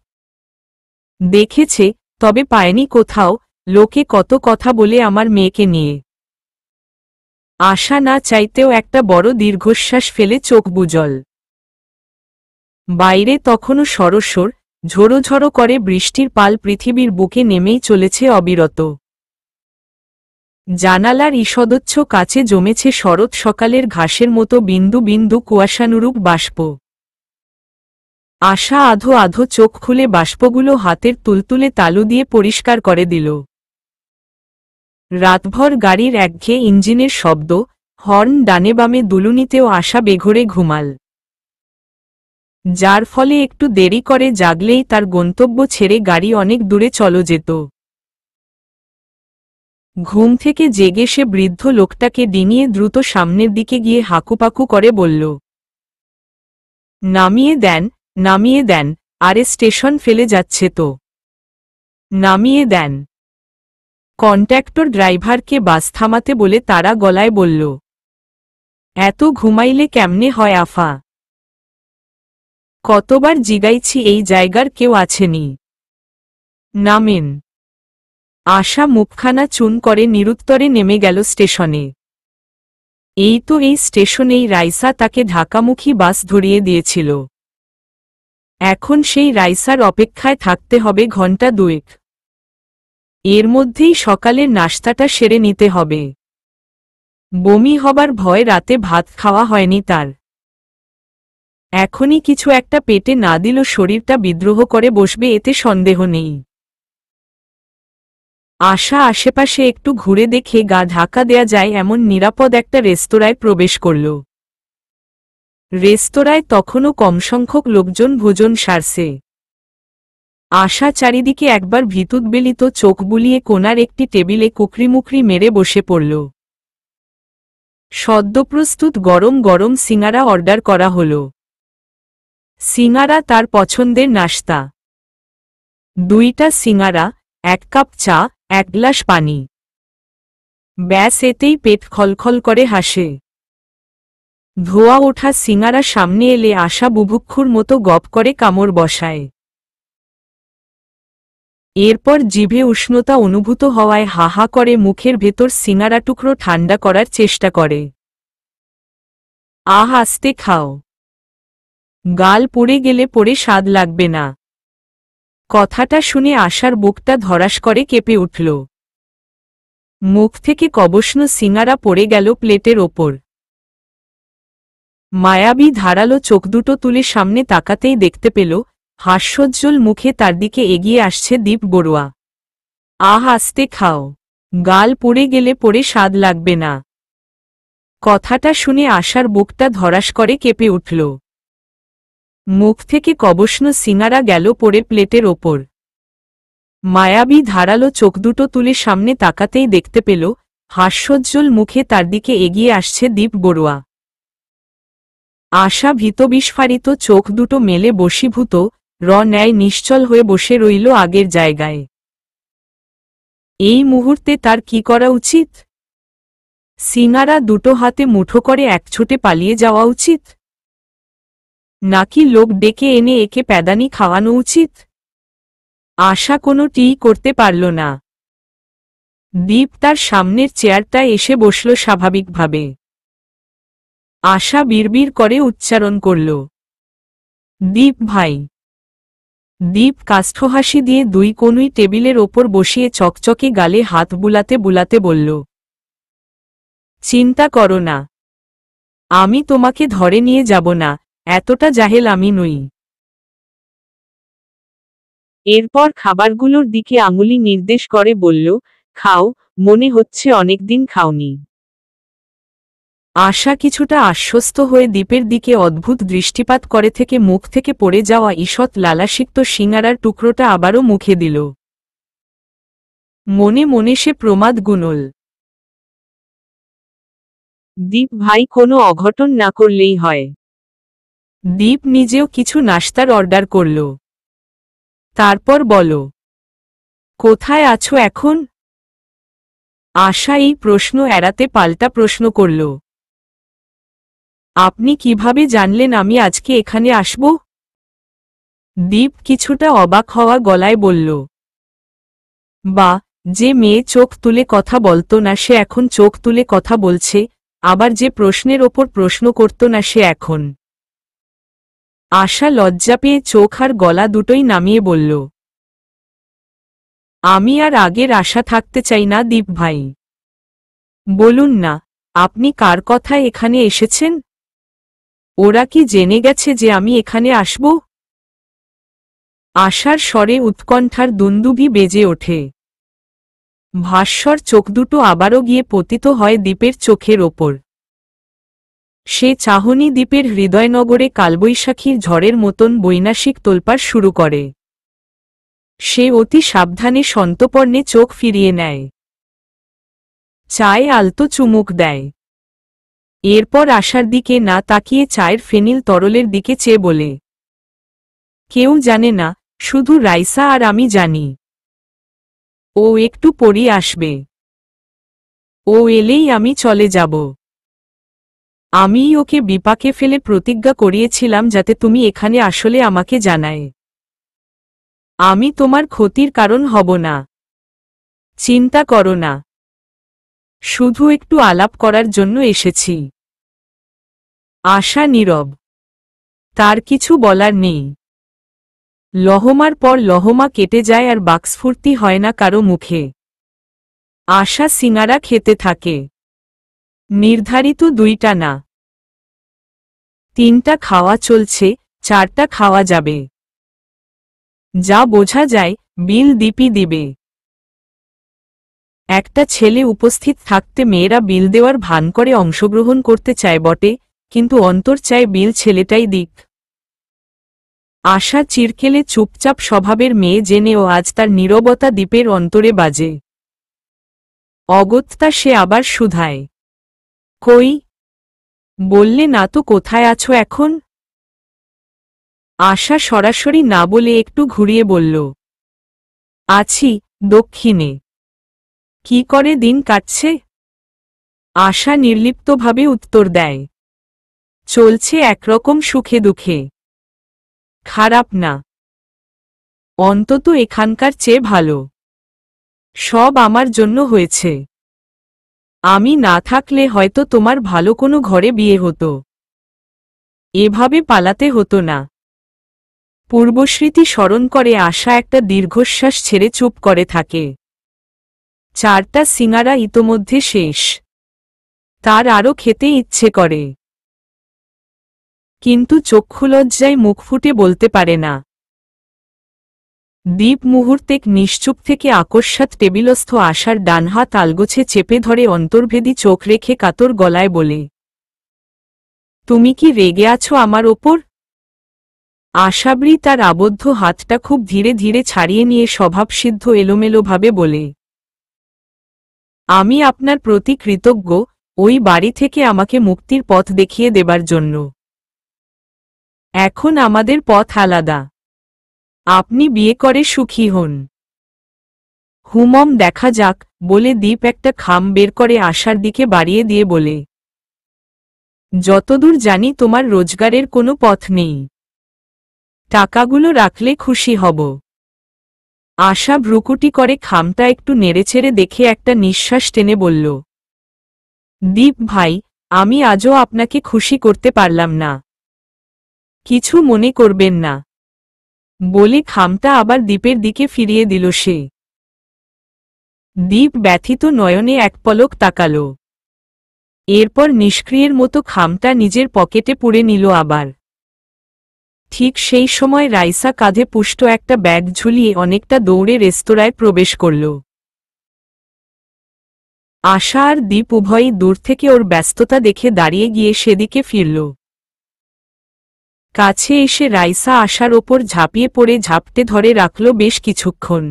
দেখেছে, তবে পায়নি কোথাও। লোকে কত কথা বলে আমার মেয়েকে নিয়ে। আশা না চাইতেও একটা বড় দীর্ঘশ্বাস ফেলে চোখ বুজল। বাইরে তখনও সরসর ঝোড়ো ঝোড়ো করে বৃষ্টির পাল পৃথিবীর বুকে নেমেই চলেছে অবিরত। জানালার ঈষদোচ্ছ কাছে জমেছে শরৎ সকালের ঘাসের মতো বিন্দু বিন্দু কুয়াশানুরূপ বাষ্প। আশা আধো আধো চোখ খুলে বাষ্পগুলো হাতের তুলতুলে তালু দিয়ে পরিষ্কার করে দিল। রাতভর গাড়ির একঘেয়ে ইঞ্জিনের শব্দ, হর্ন ডানে বামে দুলুনিতেও আশা বেঘোরে ঘুমাল। যার ফলে একটু দেরি করে জাগলেই তার গন্তব্য ছেড়ে গাড়ি অনেক দূরে চলে যেত। ঘুম থেকে জেগে সে বৃদ্ধ লোকটাকে ডিঙিয়ে দ্রুত সামনের দিকে গিয়ে হাকুপাকু করে বলল, নামিয়ে দেন, নামিয়ে দেন, আরে স্টেশন ফেলে যাচ্ছে তো, নামিয়ে দেন। কন্ট্রাক্টর ড্রাইভারকে বাস থামাতে বলে তারা গলায় বলল, এত ঘুমাইলে কেমনে হয় আফা? কতবার জিগাইছি এই জায়গার কেউ আছেনি, নামেন। আশা মুখখানা চুন করে নিরুত্তরে নেমে গেল স্টেশনে। এই তো এই স্টেশনেই রাইসা তাকে ঢাকামুখী বাস ধরিয়ে দিয়েছিল। এখন সেই রাইসার অপেক্ষায় থাকতে হবে ঘণ্টা দুয়েক। এর মধ্যেই সকালের নাশতাটা সেরে নিতে হবে। বমি হবার ভয় রাতে ভাত খাওয়া হয়নি তার। এখনই কিছু একটা পেটে না দিল শরীরটা বিদ্রোহ করে বসবে এতে সন্দেহ নেই। আশা আশেপাশে একটু ঘুরে দেখে গা ঢাকা দেয়া যায় এমন নিরাপদ একটা রেস্তোরাঁয় প্রবেশ করল। রেস্তোরাঁয় তখনও কম সংখ্যক লোকজন ভোজন সারছে। আশা চারিদিকে একবার ভীতুদ্বেলিত চোখ বুলিয়ে কোণার একটি টেবিলে কুকরিমুকরি মেরে বসে পড়ল। সদ্যপ্রস্তুত গরম গরম সিঙারা অর্ডার করা হল। সিঙারা তার পছন্দের নাশতা। 2টা সিঙারা, 1 কাপ চা, 1 গ্লাস পানি। ব্যাস এতেই পেট খলখল করে হাসে। ধোয়া ওঠা সিঙারা সামনে এলে আশা বুভুক্ষুর মতো গপ করে কামড় বসায়। এরপর জিভে উষ্ণতা অনুভূত হওয়ায় হাহা করে মুখের ভেতর সিঙারা টুকরো ঠান্ডা করার চেষ্টা করে। আহ, আস্তে খাও, গাল পুড়ে গেলে পরে স্বাদ লাগবে না। কথাটা শুনে আশার বুকটা ধরাস করে কেঁপে উঠল। মুখ থেকে কবষ্ণ সিঙারা পড়ে গেল প্লেটের ওপর। মায়াবী ধারালো চোখ দুটো তুলে সামনে তাকাতেই দেখতে পেল হাস্যোজ্জ্বল মুখে তার দিকে এগিয়ে আসছে দীপ বড়ুয়া। আহ, আস্তে খাও, গাল পুড়ে গেলে পরে স্বাদ লাগবে না। কথাটা শুনে আশার বুকটা ধরাস করে কেঁপে উঠল। মুখ থেকে কবষ্ণ সিঙারা গেল পড়ে প্লেটের ওপর। মায়াবী ধারালো চোখ দুটো তুলে সামনে তাকাতেই দেখতে পেল হাস্যোজ্জ্বল মুখে তার দিকে এগিয়ে আসছে দীপ বড়ুয়া। আশা ভীতবিস্ফারিত চোখ দুটো মেলে বশীভূত ন্যায় নিশ্চল হয়ে বসে রইল আগের জায়গায়। এই মুহূর্তে তার কি করা উচিত? সিঙারা দুটো হাতে মুঠো করে একছোটে পালিয়ে যাওয়া উচিত, নাকি লোক ডেকে এনে একে প্যাদানি খাওয়ানো উচিত? আশা কোনো টিই করতে পারল না। দীপ তার সামনের চেয়ারটায় এসে বসল স্বাভাবিকভাবে। আশা বিড়বিড় করে উচ্চারণ করল, দীপ ভাই। দীপ কাষ্ঠহাসি দিয়ে 2 কনুই টেবিলের ওপর বসিয়ে চকচকে গালে হাত বুলাতে বুলাতে বলল, চিন্তা করো না, আমি তোমাকে ধরে নিয়ে যাব না, এতটা জাহেল আমি নই। এরপর খাবারগুলোর দিকে আঙুলি নির্দেশ করে বলল, খাও, মনে হচ্ছে অনেকদিন খাওনি। আশা কিছুটা আশ্বস্ত হয়ে দীপের দিকে অদ্ভুত দৃষ্টিপাত করে থেকে মুখ থেকে পড়ে যাওয়া ঈষৎ লালাসিক্ত সিঙারার টুকরোটা আবারও মুখে দিল। মনে মনে সে প্রমাদ গুনল, দীপ ভাই কোনো অঘটন না করলেই হয়। দীপ নিজেও কিছু নাশতার অর্ডার করল। তারপর বলো, কোথায় আছো এখন? আশা এই প্রশ্ন এড়াতে পাল্টা প্রশ্ন করল, আপনি কিভাবে জানলেন আমি আজকে এখানে আসব? দীপ কিছুটা অবাক হওয়া গলায় বলল, বা, যে মেয়ে চোখ তুলে কথা বলতো না সে এখন চোখ তুলে কথা বলছে, আবার যে প্রশ্নের ওপর প্রশ্ন করত না সে এখন। আশা লজ্জা পেয়ে চোখ আর গলা দুটোই নামিয়ে বলল, আমি আর আগের আশা থাকতে চাই না দীপ ভাই। বলুন না, আপনি কার কথায় এখানে এসেছেন? ওরা কি জেনে গেছে যে আমি এখানে আসব? আশার স্বরে উৎকণ্ঠার দুন্দুভি বেজে ওঠে। ভাস্বর চোখ দুটো আবারও গিয়ে পতিত হয় দীপের চোখের ওপর। সে চাহনি দীপের হৃদয়নগরে কালবৈশাখীর ঝড়ের মতন বৈনাশিক তোলপাড় শুরু করে। সে অতি সাবধানে সন্তর্পণে চোখ ফিরিয়ে নেয়। চায়ে আলতো চুমুক দেয়। এরপর আশার দিকে না তাকিয়ে চায়ের ফেনিল তরলের দিকে চেয়ে বলে, কেউ জানে না, শুধু রাইসা আর আমি জানি। ও একটু পরই আসবে। ও এলেই আমি চলে যাব। আমিই ওকে বিপাকে ফেলে প্রতিজ্ঞা করিয়েছিলাম যাতে তুমি এখানে আসলে আমাকে জানায়। আমি তোমার ক্ষতির কারণ হব না। চিন্তা করো না। শুধু একটু আলাপ করার জন্য এসেছি। আশা নীরব। তার কিছু বলার নেই। লহমার পর লহমা কেটে যায় আর বাকস্ফূর্তি হয় না কারো মুখে। আশা সিঙ্গারা খেতে থাকে। নির্ধারিত 2টা না, 3টা খাওয়া চলছে, 4টা খাওয়া যাবে। যা বোঝা যায়, বিল দীপই দিবে। একটা ছেলে উপস্থিত থাকতে মেয়েরা বিল দেওয়ার ভান করে অংশগ্রহণ করতে চায় বটে, কিন্তু অন্তর চায় বিল ছেলেটাই দিক। আশা চিরকেলে চুপচাপ স্বভাবের মেয়ে জেনেও আজ তার নীরবতা দীপের অন্তরে বাজে। অগত্যা সে আবার শুধায়, কই? বললে না তো কোথায় আছো এখন? আশা সরাসরি না বলে একটু ঘুরিয়ে বলল, আছি, দক্ষিণে। কি করে দিন কাটছে? আশা নির্লিপ্তভাবে উত্তর দেয়, চলছে একরকম সুখে দুঃখে। খারাপ না। অন্তত এখানকার চেয়ে ভালো। সব আমার জন্য হয়েছে। আমি না থাকলে হয়তো তোমার ভালো কোনো ঘরে বিয়ে হতো। এভাবে পালাতে হতো না। পূর্বস্মৃতি স্মরণ করে আশা একটা দীর্ঘশ্বাস ছেড়ে চুপ করে থাকে। 4টা সিঙ্গারা ইতোমধ্যে শেষ। তার আরও খেতে ইচ্ছে করে, কিন্তু চক্ষুলজ্জায় মুখ ফুটে বলতে পারে না। দীপ মুহূর্তেক নিশ্চুপ থেকে আকস্মাৎ টেবিলস্থ আশার ডান হাত আলগোছে চেপে ধরে অন্তর্ভেদী চোখ রেখে কাতর গলায় বলে, তুমি কি রেগে আছো আমার ওপর? আশাবরী তার আবদ্ধ হাতটা খুব ধীরে ধীরে ছাড়িয়ে নিয়ে স্বভাবসিদ্ধ এলোমেলোভাবে বলে, আমি আপনার প্রতি কৃতজ্ঞ, ওই বাড়ি থেকে আমাকে মুক্তির পথ দেখিয়ে দেবার জন্য। এখন আমাদের পথ আলাদা। আপনি বিয়ে করে সুখী হন। হুমম দেখা যাক, বলে দীপ একটা খাম বের করে আশার দিকে বাড়িয়ে দিয়ে বলে, যতদূর জানি তোমার রোজগারের কোনো পথ নেই। টাকাগুলো রাখলে খুশি হব। আশা ভ্রুকুটি করে খামটা একটু নেড়েছেড়ে দেখে একটা নিঃশ্বাস টেনে বলল, দীপ ভাই, আমি আজও আপনাকে খুশি করতে পারলাম না। কিছু মনে করবেন না। বলে খামটা আবার দীপের দিকে ফিরিয়ে দিল সে। দীপ ব্যথিত নয়নে এক পলক তাকাল। এরপর নিষ্ক্রিয়ের মতো খামটা নিজের পকেটে পুরে নিল আবার। ঠিক সেই সময় রাইসা কাঁধে পুষ্ট একটা ব্যাগ ঝুলিয়ে অনেকটা দৌড়ে রেস্তোরাঁয় প্রবেশ করল। আশা আর দীপ উভয়ই দূর থেকে ওর ব্যস্ততা দেখে দাঁড়িয়ে গিয়ে সেদিকে ফিরল। কাছে এসে রাইসা আশার ওপর ঝাঁপিয়ে পড়ে ঝাপটে ধরে রাখল বেশ কিছুক্ষণ।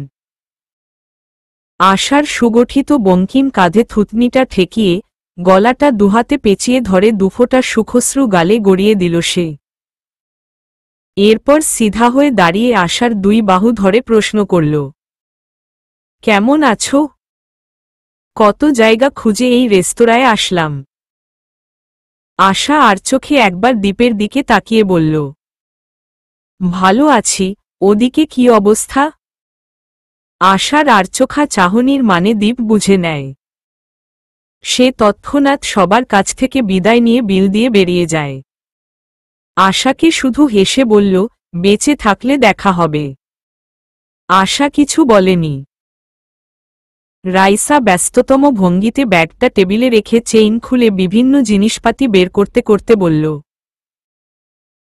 আশার সুগঠিত বঙ্কিম কাঁধে থুতনিটা ঠেকিয়ে, গলাটা দুহাতে পেঁচিয়ে ধরে দুফোঁটা সুখশ্রু গালে গড়িয়ে দিল সে। এরপর সিধা হয়ে দাঁড়িয়ে আশার 2 বাহু ধরে প্রশ্ন করল, কেমন আছো? কত জায়গা খুঁজে এই রেস্তোরাঁয় আসলাম। আশা আর চোখে একবার দীপের দিকে তাকিয়ে বলল, ভালো আছি, ওদিকে কি অবস্থা? আশার আরচোখা চাহনির মানে দীপ বুঝে নেয়। সে তৎক্ষণাৎ সবার কাছ থেকে বিদায় নিয়ে বিল দিয়ে বেরিয়ে যায়। আশাকে শুধু হেসে বলল, বেঁচে থাকলে দেখা হবে। আশা কিছু বলেনি। রাইসা ব্যস্ততম ভঙ্গিতে ব্যাগটা টেবিলে রেখে চেইন খুলে বিভিন্ন জিনিসপাতি বের করতে করতে বলল,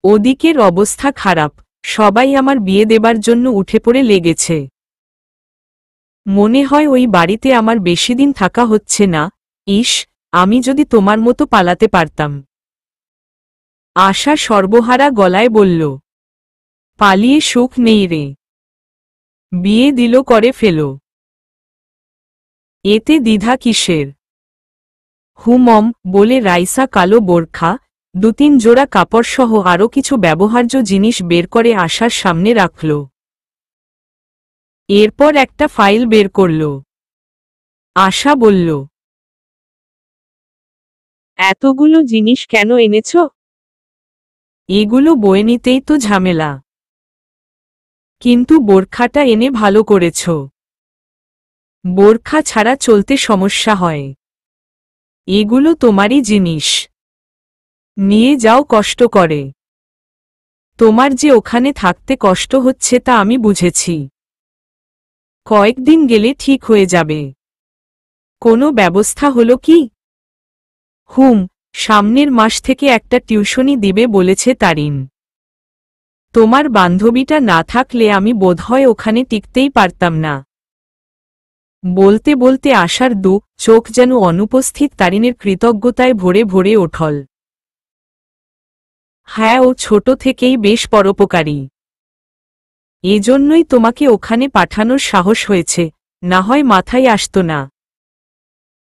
ওদিকের অবস্থা খারাপ, সবাই আমার বিয়ে দেবার জন্য উঠে পড়ে লেগেছে। মনে হয় ওই বাড়িতে আমার বেশিদিন থাকা হচ্ছে না। ইস, আমি যদি তোমার মতো পালাতে পারতাম। আশা সর্বহারা গলায় বলল, পালিয়ে সুখ নেই রে। বিয়ে দিল করে ফেলো। এতে দ্বিধা কিসের? হুমম বলে রাইসা কালো বোরখা, 2-3 জোড়া কাপড়সহ আরও কিছু ব্যবহার্য জিনিস বের করে আশার সামনে রাখল। এরপর একটা ফাইল বের করল। আশা বলল, এতগুলো জিনিস কেন এনেছ? এগুলো বয়ে নিতেই তো ঝামেলা। কিন্তু বোরখাটা এনে ভালো করেছ। বোরখা ছাড়া চলতে সমস্যা হয়। এগুলো তোমারই জিনিস, নিয়ে যাও কষ্ট করে। তোমার যে ওখানে থাকতে কষ্ট হচ্ছে তা আমি বুঝেছি। কয়েকদিন গেলে ঠিক হয়ে যাবে। কোনো ব্যবস্থা হলো কি? সামনের মাস থেকে একটা টিউশনি দিবে বলেছে তারিন। তোমার বান্ধবীটা না থাকলে আমি বোধহয় ওখানে টিকতেই পারতাম না। বলতে বলতে আশার চোখ যেন অনুপস্থিত তারিনের কৃতজ্ঞতায় ভরে ভরে ওঠল। হ্যাঁ, ও ছোট থেকেই বেশ পরোপকারী। এজন্যই তোমাকে ওখানে পাঠানোর সাহস হয়েছে, না হয় মাথায় আসত না।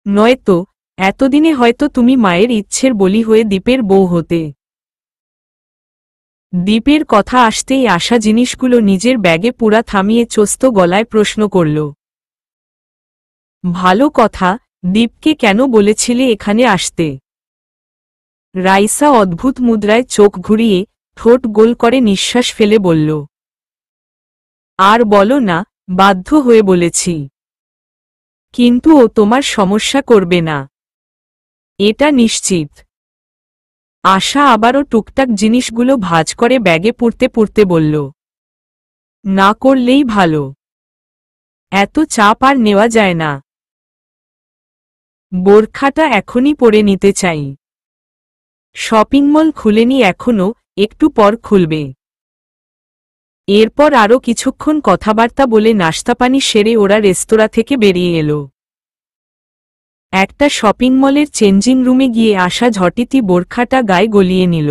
নয়তো এতদিনে হয়তো তুমি মায়ের ইচ্ছের বলি হয়ে দীপের বউ হতে। দীপের কথা আসতেই আশা জিনিসগুলো নিজের ব্যাগে পুরা থামিয়ে চোস্ত গলায় প্রশ্ন করল। ভালো কথা, দীপকে কেন বলেছিলে এখানে আসতে? রাইসা অদ্ভুত মুদ্রায় চোখ ঘুরিয়ে ঠোঁট গোল করে নিঃশ্বাস ফেলে বলল, আর বলো না, বাধ্য হয়ে বলেছি। কিন্তু ও তোমার সমস্যা করবে না, এটা নিশ্চিত। আশা আবারও টুকটাক জিনিসগুলো ভাঁজ করে ব্যাগে পুরতে পুরতে বলল, না করলেই ভালো। এত চাপ আর নেওয়া যায় না। বোরখাটা এখনই পরে নিতে চাই। শপিং মল খুলেনি এখনো, একটু পর খুলবে। এরপর আরও কিছুক্ষণ কথাবার্তা বলে নাশতাপানি সেরে ওরা রেস্তোরাঁ থেকে বেরিয়ে এলো। একটা শপিং মলের চেঞ্জিং রুমে গিয়ে আশা ঝটিতি বোরখাটা গায়ে গলিয়ে নিল।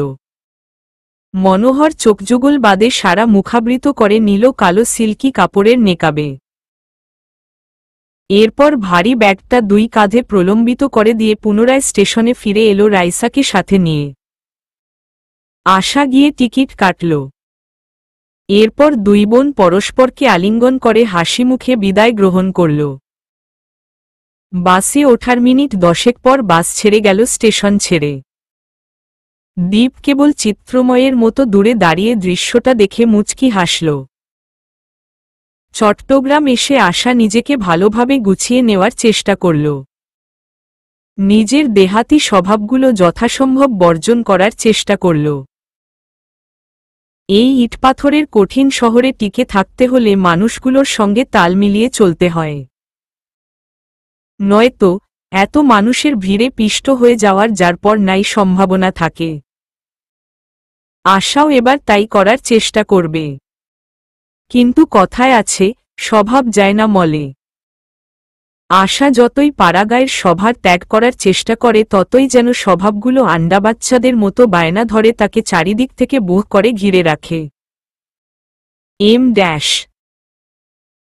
মনোহর চোখযুগল বাদে সারা মুখাবৃত করে নিল কালো সিল্কি কাপড়ের নেকাবে। এরপর ভারী ব্যাগটা 2 কাঁধে প্রলম্বিত করে দিয়ে পুনরায় স্টেশনে ফিরে এলো রাইসাকে সাথে নিয়ে। আশা গিয়ে টিকিট কাটল। এরপর 2 বোন পরস্পরকে আলিঙ্গন করে হাসি মুখে বিদায় গ্রহণ করল। বাসে ওঠার মিনিট 10 পর বাস ছেড়ে গেল স্টেশন ছেড়ে। দীপ কেবল চিত্রময়ের মতো দূরে দাঁড়িয়ে দৃশ্যটা দেখে মুচকি হাসল। চট্টগ্রাম এসে আশা নিজেকে ভালোভাবে গুছিয়ে নেওয়ার চেষ্টা করল। নিজের দেহাতি স্বভাবগুলো যথাসম্ভব বর্জন করার চেষ্টা করল। এই ইটপাথরের কঠিন শহরে টিকে থাকতে হলে মানুষগুলোর সঙ্গে তাল মিলিয়ে চলতে হয়। নয়তো এত মানুষের ভিড়ে পিষ্ট হয়ে যাওয়ার যার পর নাই সম্ভাবনা থাকে। আশাও এবার তাই করার চেষ্টা করবে। কিন্তু কথায় আছে, স্বভাব যায় না মলে। আশা যতই পাড়াগাঁয়ের সভার ত্যাগ করার চেষ্টা করে ততই যেন স্বভাবগুলো আন্ডাবাচ্চাদের মতো বায়না ধরে তাকে চারিদিক থেকে বুহ করে ঘিরে রাখে।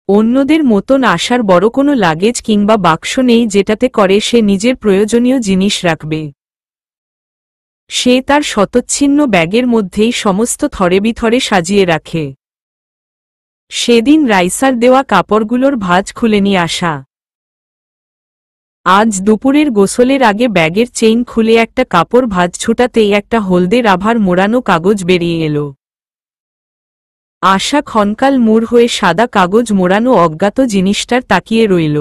অন্যদের মতন আশার বড় কোনো লাগেজ কিংবা বাক্স নেই যেটাতে করে সে নিজের প্রয়োজনীয় জিনিস রাখবে। সে তার শতচ্ছিন্ন ব্যাগের মধ্যেই সমস্ত থরে বিথরে সাজিয়ে রাখে। সেদিন রাইসার দেওয়া কাপড়গুলোর ভাঁজ খুলেনি আশা। আজ দুপুরের গোসলের আগে ব্যাগের চেইন খুলে একটা কাপড় ভাঁজ ছুটাতেই একটা হলদে রাভার মোড়ানো কাগজ বেরিয়ে এলো। আশা ক্ষণকাল মূঢ় হয়ে সাদা কাগজ মোড়ানো অজ্ঞাত জিনিসটার তাকিয়ে রইল।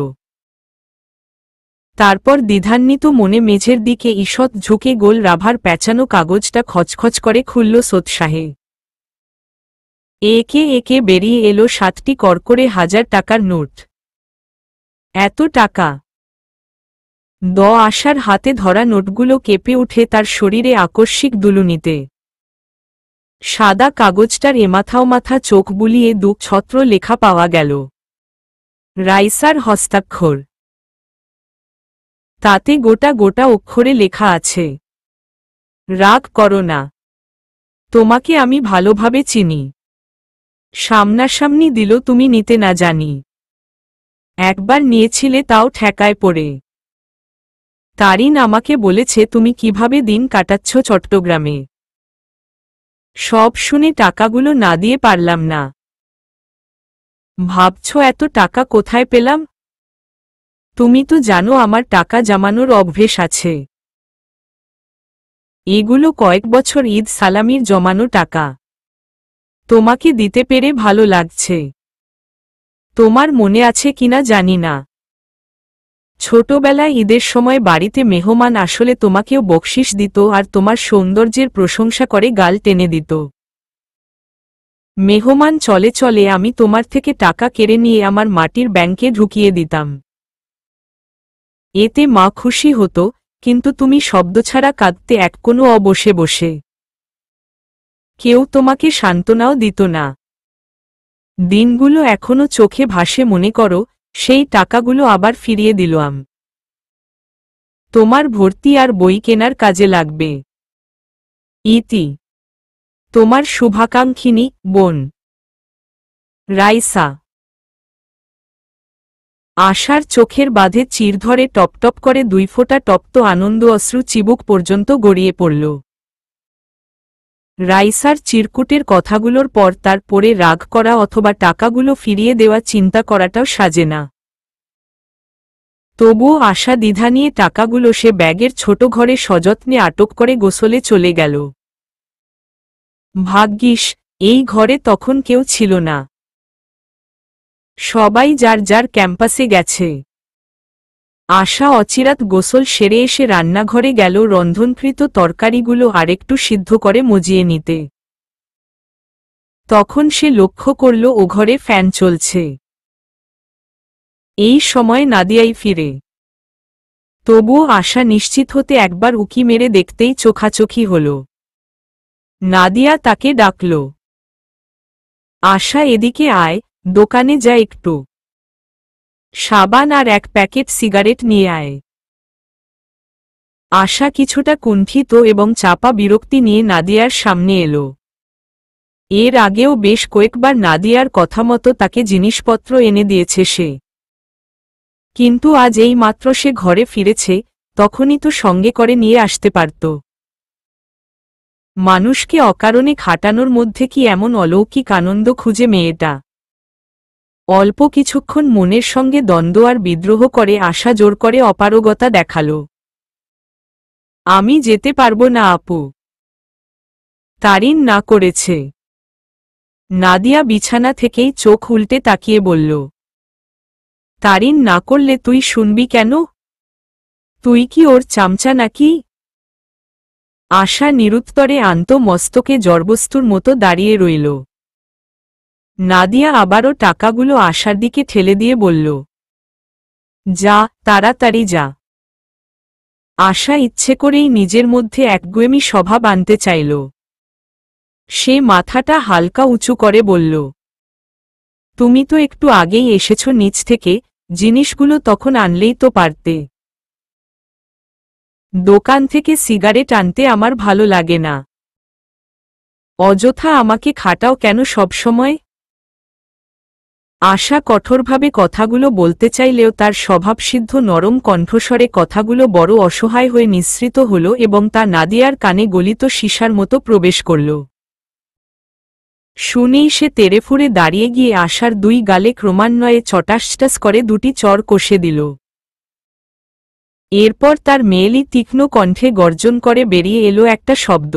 তারপর দ্বিধান্বিত মনে মেঝের দিকে ঈষৎ ঝুঁকে গোল রাভার প্যাঁচানো কাগজটা খচখচ করে খুলল সোৎসাহে। একে একে বেরিয়ে এলো 7টি কড়কড়ে 1000 টাকার নোট। এত টাকা! আশার হাতে ধরা নোটগুলো কেঁপে উঠে তার শরীরে আকস্মিক দুলুনিতে। সাদা কাগজটার এমাথা ওমাথা চোখ বুলিয়ে 2 ছত্র লেখা পাওয়া গেল। রাইসার হস্তাক্ষর। তাতে গোটা গোটা অক্ষরে লেখা আছে, রাগ করো না, তোমাকে আমি ভালোভাবে চিনি। সামনাসামনি দিল তুমি নিতে না জানি। একবার নিয়েছিলে তাও ঠেকায় পড়ে। তারিন আমাকে বলেছে তুমি কিভাবে দিন কাটাচ্ছ চট্টগ্রামে। সব শুনে টাকাগুলো না দিয়ে পারলাম না। ভাবছ এত টাকা কোথায় পেলাম? তুমি তো জানো আমার টাকা জমানোর অভ্যেস আছে। এগুলো কয়েক বছর ঈদ সালামির জমানো টাকা। তোমাকে দিতে পেরে ভালো লাগছে। তোমার মনে আছে কিনা জানি না, ছোটবেলায় ঈদের সময় বাড়িতে মেহমান আসলে তোমাকেও বকশিশ দিত আর তোমার সৌন্দর্যের প্রশংসা করে গাল টেনে দিত। মেহমান চলে চলে আমি তোমার থেকে টাকা কেড়ে নিয়ে আমার মাটির ব্যাংকে ঢুকিয়ে দিতাম। এতে মা খুশি হতো, কিন্তু তুমি শব্দ ছাড়া কাঁদতে এক কোনো বসে বসে। কেউ তোমাকে সান্ত্বনাও দিত না। দিনগুলো এখনো চোখে ভাসে, মনে করো সেই টাকাগুলো আবার ফিরিয়ে দিলাম। তোমার ভর্তি আর বই কেনার কাজে লাগবে। ইতি, তোমার শুভাকাঙ্ক্ষিনী বোন রাইসা। আশার চোখের বাঁধে চির ধরে টপটপ করে 2 ফোঁটা তপ্ত আনন্দ অশ্রু চিবুক পর্যন্ত গড়িয়ে পড়ল। রাইসার চিরকুটের কথাগুলোর পর তার পরে রাগ করা অথবা টাকাগুলো ফিরিয়ে দেওয়া চিন্তা করাটাও সাজে না। তবুও আশা দ্বিধা নিয়ে টাকাগুলো সে ব্যাগের ছোট ঘরে সযত্নে আটক করে গোসলে চলে গেল। ভাগ্যিস এই ঘরে তখন কেউ ছিল না। সবাই যার যার ক্যাম্পাসে গেছে। আশা অচিরাত গোসল সেরে এসে রান্নাঘরে গেল রন্ধনকৃত তরকারিগুলো আরেকটু সিদ্ধ করে মজিয়ে নিতে। তখন সে লক্ষ্য করল ও ঘরে ফ্যান চলছে। এই সময় নাদিয়াই ফিরে। তবুও আশা নিশ্চিত হতে একবার উকি মেরে দেখতেই চোখাচোখি হল। নাদিয়া তাকে ডাকল, আশা এদিকে আয়, দোকানে যা একটু সাবান আর 1 প্যাকেট সিগারেট নিয়ে আয়। আশা কিছুটা কুণ্ঠিত এবং চাপা বিরক্তি নিয়ে নাদিয়ার সামনে এলো। এর আগেও বেশ কয়েকবার নাদিয়ার কথামতো তাকে জিনিসপত্র এনে দিয়েছে সে। কিন্তু আজ এই মাত্র সে ঘরে ফিরেছে, তখনই তো সঙ্গে করে নিয়ে আসতে পারত। মানুষকে অকারণে খাটানোর মধ্যে কি এমন অলৌকিক আনন্দ খুঁজে মেয়েটা? অল্প কিছুক্ষণ মনের সঙ্গে দ্বন্দ্ব আর বিদ্রোহ করে আশা জোর করে অপারগতা দেখাল। আমি যেতে পারবো না আপু। তারিন না করেছে। নাদিয়া বিছানা থেকেই চোখ উল্টে তাকিয়ে বলল, তারিন না করলে তুই শুনবি কেন? তুই কি ওর চামচা নাকি? আশা নিরুত্তরে আন্ত মস্তকে জড়বস্তুর মতো দাঁড়িয়ে রইল। নাদিয়া আবারও টাকাগুলো আশার দিকে ঠেলে দিয়ে বলল, যা, তাড়াতাড়ি যা। আশা ইচ্ছে করেই নিজের মধ্যে একগুয়েমি স্বভাব আনতে চাইল। সে মাথাটা হালকা উঁচু করে বলল, তুমি তো একটু আগেই এসেছ নিচ থেকে, জিনিসগুলো তখন আনলেই তো পারতে। দোকান থেকে সিগারেট আনতে আমার ভালো লাগে না। অযথা আমাকে খাটাও কেন সবসময়? আশা কঠোরভাবে কথাগুলো বলতে চাইলেও তার স্বভাবসিদ্ধ নরম কণ্ঠস্বরে কথাগুলো বড় অসহায় হয়ে নিঃসৃত হল এবং তা নাদিয়ার কানে গলিত সীসার মতো প্রবেশ করল। শুনেই সে তেড়েফুঁড়ে দাঁড়িয়ে গিয়ে আশার 2 গালে ক্রমান্বয়ে চটাসটাস করে 2টি চড় কষে দিল। এরপর তার মেয়েলি তীক্ষ্ণ কণ্ঠে গর্জন করে বেরিয়ে এলো একটা শব্দ,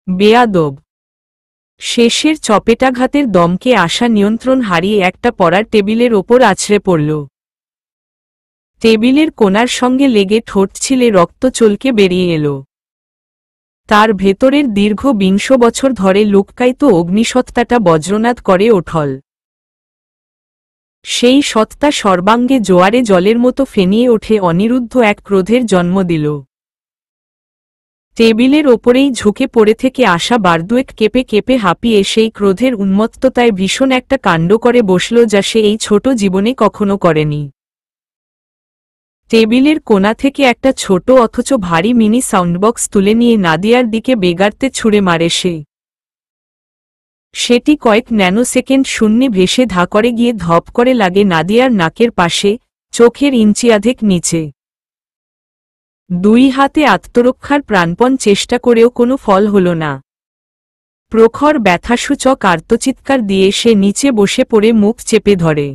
বেয়াদব। শেষের চপেটাঘাতের দমকে আশা নিয়ন্ত্রণ হারিয়ে একটা পড়ার টেবিলের ওপর আছড়ে পড়ল। টেবিলের কোণার সঙ্গে লেগে ঠোঁট ছিলে রক্ত চলকে বেরিয়ে এলো। তার ভেতরের দীর্ঘ 20 বছর ধরে লুক্কায়িত অগ্নিসত্তাটা বজ্রনাদ করে ওঠল। সেই সত্তা সর্বাঙ্গে জোয়ারে জলের মতো ফেনিয়ে ওঠে অনিরুদ্ধ এক ক্রোধের জন্ম দিল। টেবিলের ওপরেই ঝুঁকে পড়ে থেকে আশা বারদুয়েক কেঁপে কেঁপে হাঁপিয়ে সেই ক্রোধের উন্মত্ততায় ভীষণ একটা কাণ্ড করে বসল যা সে এই ছোট জীবনে কখনো করেনি। টেবিলের কোণা থেকে একটা ছোট অথচ ভারী মিনি সাউন্ডবক্স তুলে নিয়ে নাদিয়ার দিকে বেগারতে ছুঁড়ে মারে সে। সেটি কয়েক ন্যানোসেকেন্ড শূন্যে ভেসে ধা করে গিয়ে ধপ করে লাগে নাদিয়ার নাকের পাশে, চোখের ইঞ্চিয়াধেক নিচে। দুই হাতে আত্মরক্ষার প্রাণপণ চেষ্টা করেও কোনো ফল হল না। প্রখর ব্যথাসূচক আর্তচিৎকার দিয়ে সে নিচে বসে পড়ে মুখ চেপে ধরে।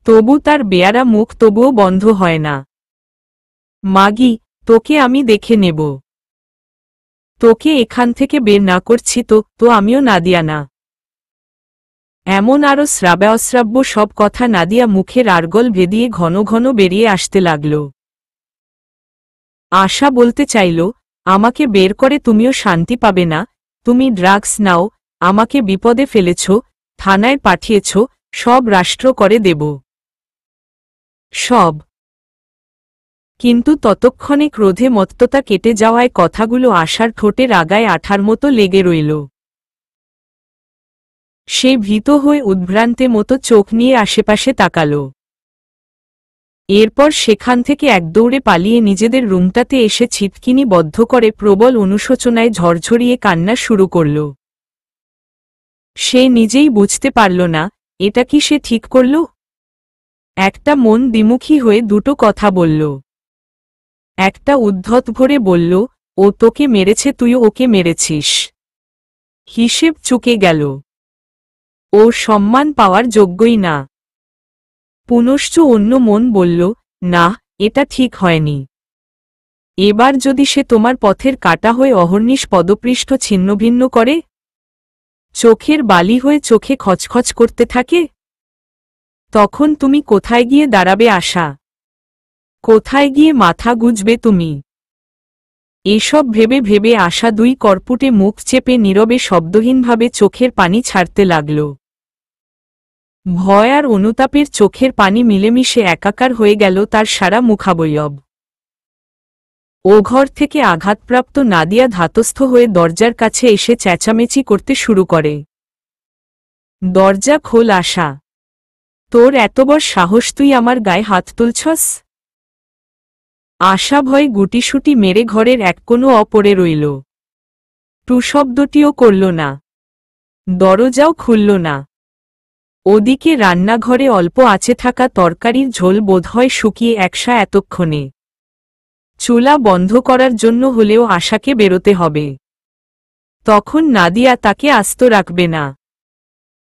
তবু তার বেয়ারা মুখ তবুও বন্ধ হয় না। মাগি, তোকে আমি দেখে নেব। তোকে এখান থেকে বের না করছি তো আমিও নাদিয়া না। এমন আরও শ্রাব্য সব কথা নাদিয়া মুখের আর্গল ভেদিয়ে ঘন ঘন বেরিয়ে আসতে লাগল। আশা বলতে চাইল, আমাকে বের করে তুমিও শান্তি পাবে না, তুমি ড্রাগস নাও, আমাকে বিপদে ফেলেছ, থানায় পাঠিয়েছ, সব রাষ্ট্র করে দেব। সব। কিন্তু ততক্ষণে ক্রোধে মত্ততা কেটে যাওয়ায় কথাগুলো আশার ঠোঁটের আগায় আঠার মতো লেগে রইল। সে ভীত হয়ে উদ্ভ্রান্তে মতো চোখ নিয়ে আশেপাশে তাকাল। এরপর সেখান থেকে একদৌড়ে পালিয়ে নিজেদের রুমটাতে এসে ছিটকিনি বদ্ধ করে প্রবল অনুশোচনায় ঝরঝরিয়ে কান্না শুরু করল। সে নিজেই বুঝতে পারল না, এটা কি সে ঠিক করল? একটা মন দ্বিমুখী হয়ে দুটো কথা বলল। একটা উদ্ধত ভরে বলল, ও তোকে মেরেছে, তুইও ওকে মেরেছিস। হিসেব চুকে গেল। ও সম্মান পাওয়ার যোগ্যই না। পুনশ্চ অন্য মন বলল, না, এটা ঠিক হয়নি। এবার যদি সে তোমার পথের কাটা হয়ে অহর্নিশ পদপৃষ্ঠ ছিন্নভিন্ন করে, চোখের বালি হয়ে চোখে খচখচ করতে থাকে, তখন তুমি কোথায় গিয়ে দাঁড়াবে আশা? কোথায় গিয়ে মাথা গুজবে তুমি? এসব ভেবে ভেবে আশা দুই করপুটে মুখ চেপে নীরবে শব্দহীনভাবে চোখের পানি ছাড়তে লাগল। ভয় আর অনুতাপের চোখের পানি মিলেমিশে একাকার হয়ে গেল তার সারা মুখাবয়ব। ও ঘর থেকে আঘাতপ্রাপ্ত নাদিয়া ধাতস্থ হয়ে দরজার কাছে এসে চেঁচামেচি করতে শুরু করে। দরজা খোল আশা। তোর এত বড় সাহস, তুই আমার গায়ে হাত তুলছস? আশা ভয়ে গুটিসুটি মেরে ঘরের এক কোণে পড়ে রইল। টু শব্দটিও করল না। দরজাও খুলল না। ওদিকে রান্নাঘরে অল্প আঁচে থাকা তরকারির ঝোল বোধহয় শুকিয়ে একসা এতক্ষণে। চুলা বন্ধ করার জন্য হলেও আশাকে বেরোতে হবে। তখন নাদিয়া তাকে আস্ত রাখবে না।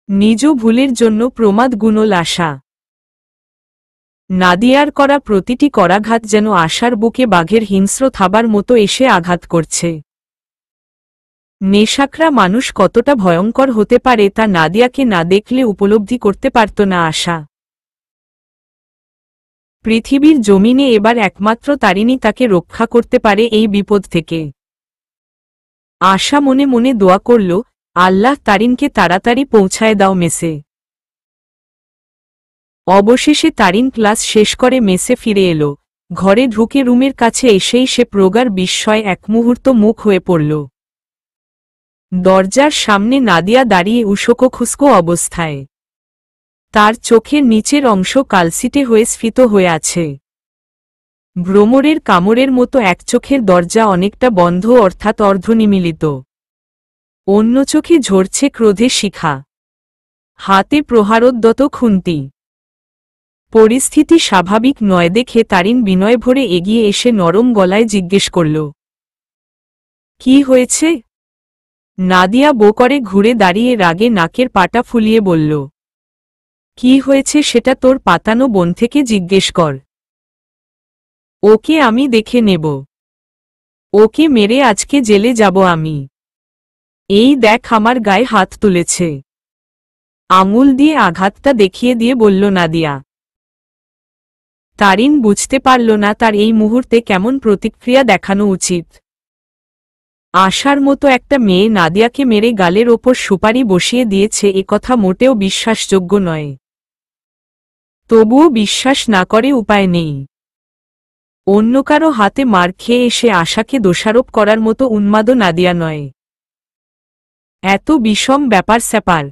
নিজ ভুলের জন্য প্রমাদ গুণল আশা। নাদিয়ার করা প্রতিটি করাঘাত যেন আশার বুকে বাঘের হিংস্র থাবার মতো এসে আঘাত করছে। নেশাকরা মানুষ কতটা ভয়ঙ্কর হতে পারে তা নাদিয়াকে না দেখলে উপলব্ধি করতে পারত না আশা। পৃথিবীর জমিনে এবার একমাত্র তারিণী তাকে রক্ষা করতে পারে এই বিপদ থেকে। আশা মনে মনে দোয়া করল, আল্লাহ তারিনকে তাড়াতাড়ি পৌঁছায় দাও মেসে। অবশেষে তারিন ক্লাস শেষ করে মেসে ফিরে এলো। ঘরে ঢুকে রুমের কাছে এসেই সে প্রগাঢ় বিস্ময় এক মুহূর্ত মুখ হয়ে পড়ল। দরজার সামনে নাদিয়া দাঁড়িয়ে উস্কো খুস্কো অবস্থায়। তার চোখের নিচের অংশ কালসিটে হয়ে স্ফীত হয়ে আছে। ভ্রমরের কামড়ের মতো এক চোখের দরজা অনেকটা বন্ধ, অর্থাৎ অর্ধনিমিলিত। অন্য চোখে ঝরছে ক্রোধে শিখা। হাতে প্রহারোদ্যত খুন্তি। পরিস্থিতি স্বাভাবিক নয় দেখে তারিন বিনয় ভরে এগিয়ে এসে নরম গলায় জিজ্ঞেস করল, কি হয়েছে? নাদিয়া বো করে ঘুরে দাঁড়িয়ে রাগে নাকের পাটা ফুলিয়ে বলল, কি হয়েছে সেটা তোর পাতানো বোন থেকে জিজ্ঞেস কর। ওকে আমি দেখে নেব। ওকে মেরে আজকে জেলে যাব আমি। এই দেখ আমার গায়ে হাত তুলেছে। আঙুল দিয়ে আঘাতটা দেখিয়ে দিয়ে বলল নাদিয়া। তারিন বুঝতে পারল না তার এই মুহূর্তে কেমন প্রতিক্রিয়া দেখানো উচিত। আশার মতো একটা মেয়ে নাদিয়াকে মেরে গালের ওপর সুপারি বসিয়ে দিয়েছে, এ কথা মোটেও বিশ্বাসযোগ্য নয়। তবুও বিশ্বাস না করে উপায় নেই। অন্য কারো হাতে মার খেয়ে এসে আশাকে দোষারোপ করার মতো উন্মাদ নাদিয়া নয়। এত বিষম ব্যাপার স্যাপার।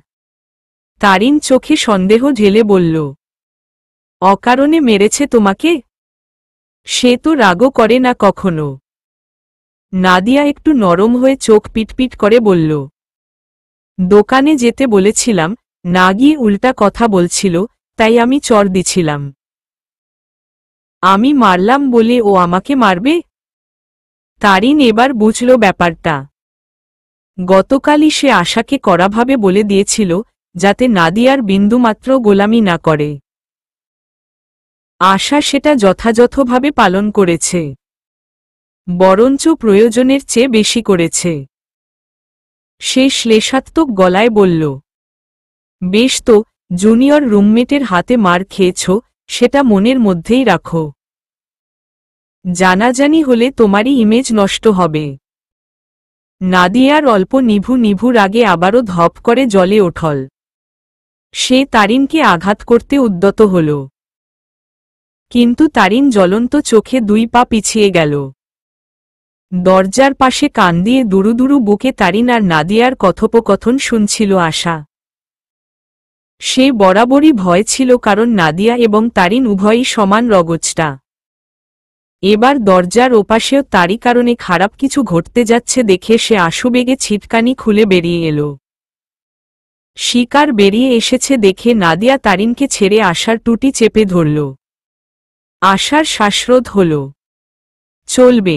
তারিন চোখে সন্দেহ ঢেলে বলল, অকারণে মেরেছে তোমাকে? সে তো রাগও করে না কখনো। নাদিয়া একটু নরম হয়ে চোখ পিটপিট করে বলল, দোকানে যেতে বলেছিলাম, না গিয়ে উল্টা কথা বলছিল, তাই আমি চর দিছিলাম। আমি মারলাম বলে ও আমাকে মারবে? তারিন এবার বুঝল ব্যাপারটা। গতকালই সে আশাকে কড়াভাবে বলে দিয়েছিল, যাতে নাদিয়ার বিন্দুমাত্র গোলামি না করে। আশা সেটা যথাযথভাবে পালন করেছে, বরঞ্চ প্রয়োজনের চেয়ে বেশি করেছে। সে শ্লেষাত্মক গলায় বলল, বেশ তো, জুনিয়র রুমমেটের হাতে মার খেয়েছ, সেটা মনের মধ্যেই রাখো। জানাজানি হলে তোমারই ইমেজ নষ্ট হবে। নাদিয়ার অল্প নিভু নিভু রাগে আবারও ধপ করে জলে ওঠল। সে তারিনকে আঘাত করতে উদ্যত হল, কিন্তু তারিন জ্বলন্ত চোখে 2 পা পিছিয়ে গেল। দরজার পাশে কান দিয়ে দুরু দুরু বুকে তারিন আর নাদিয়ার কথোপকথন শুনছিল আশা। সে বরাবরই ভয় ছিল, কারণ নাদিয়া এবং তারিন উভয়ই সমান রগচটা। এবার দরজার ওপাশেও তারই কারণে খারাপ কিছু ঘটতে যাচ্ছে দেখে সে আশুবেগে ছিটকানি খুলে বেরিয়ে এল। শিকার বেরিয়ে এসেছে দেখে নাদিয়া তারিনকে ছেড়ে আশার টুটি চেপে ধরল। আশার শ্বাসরোধ হল। চলবে।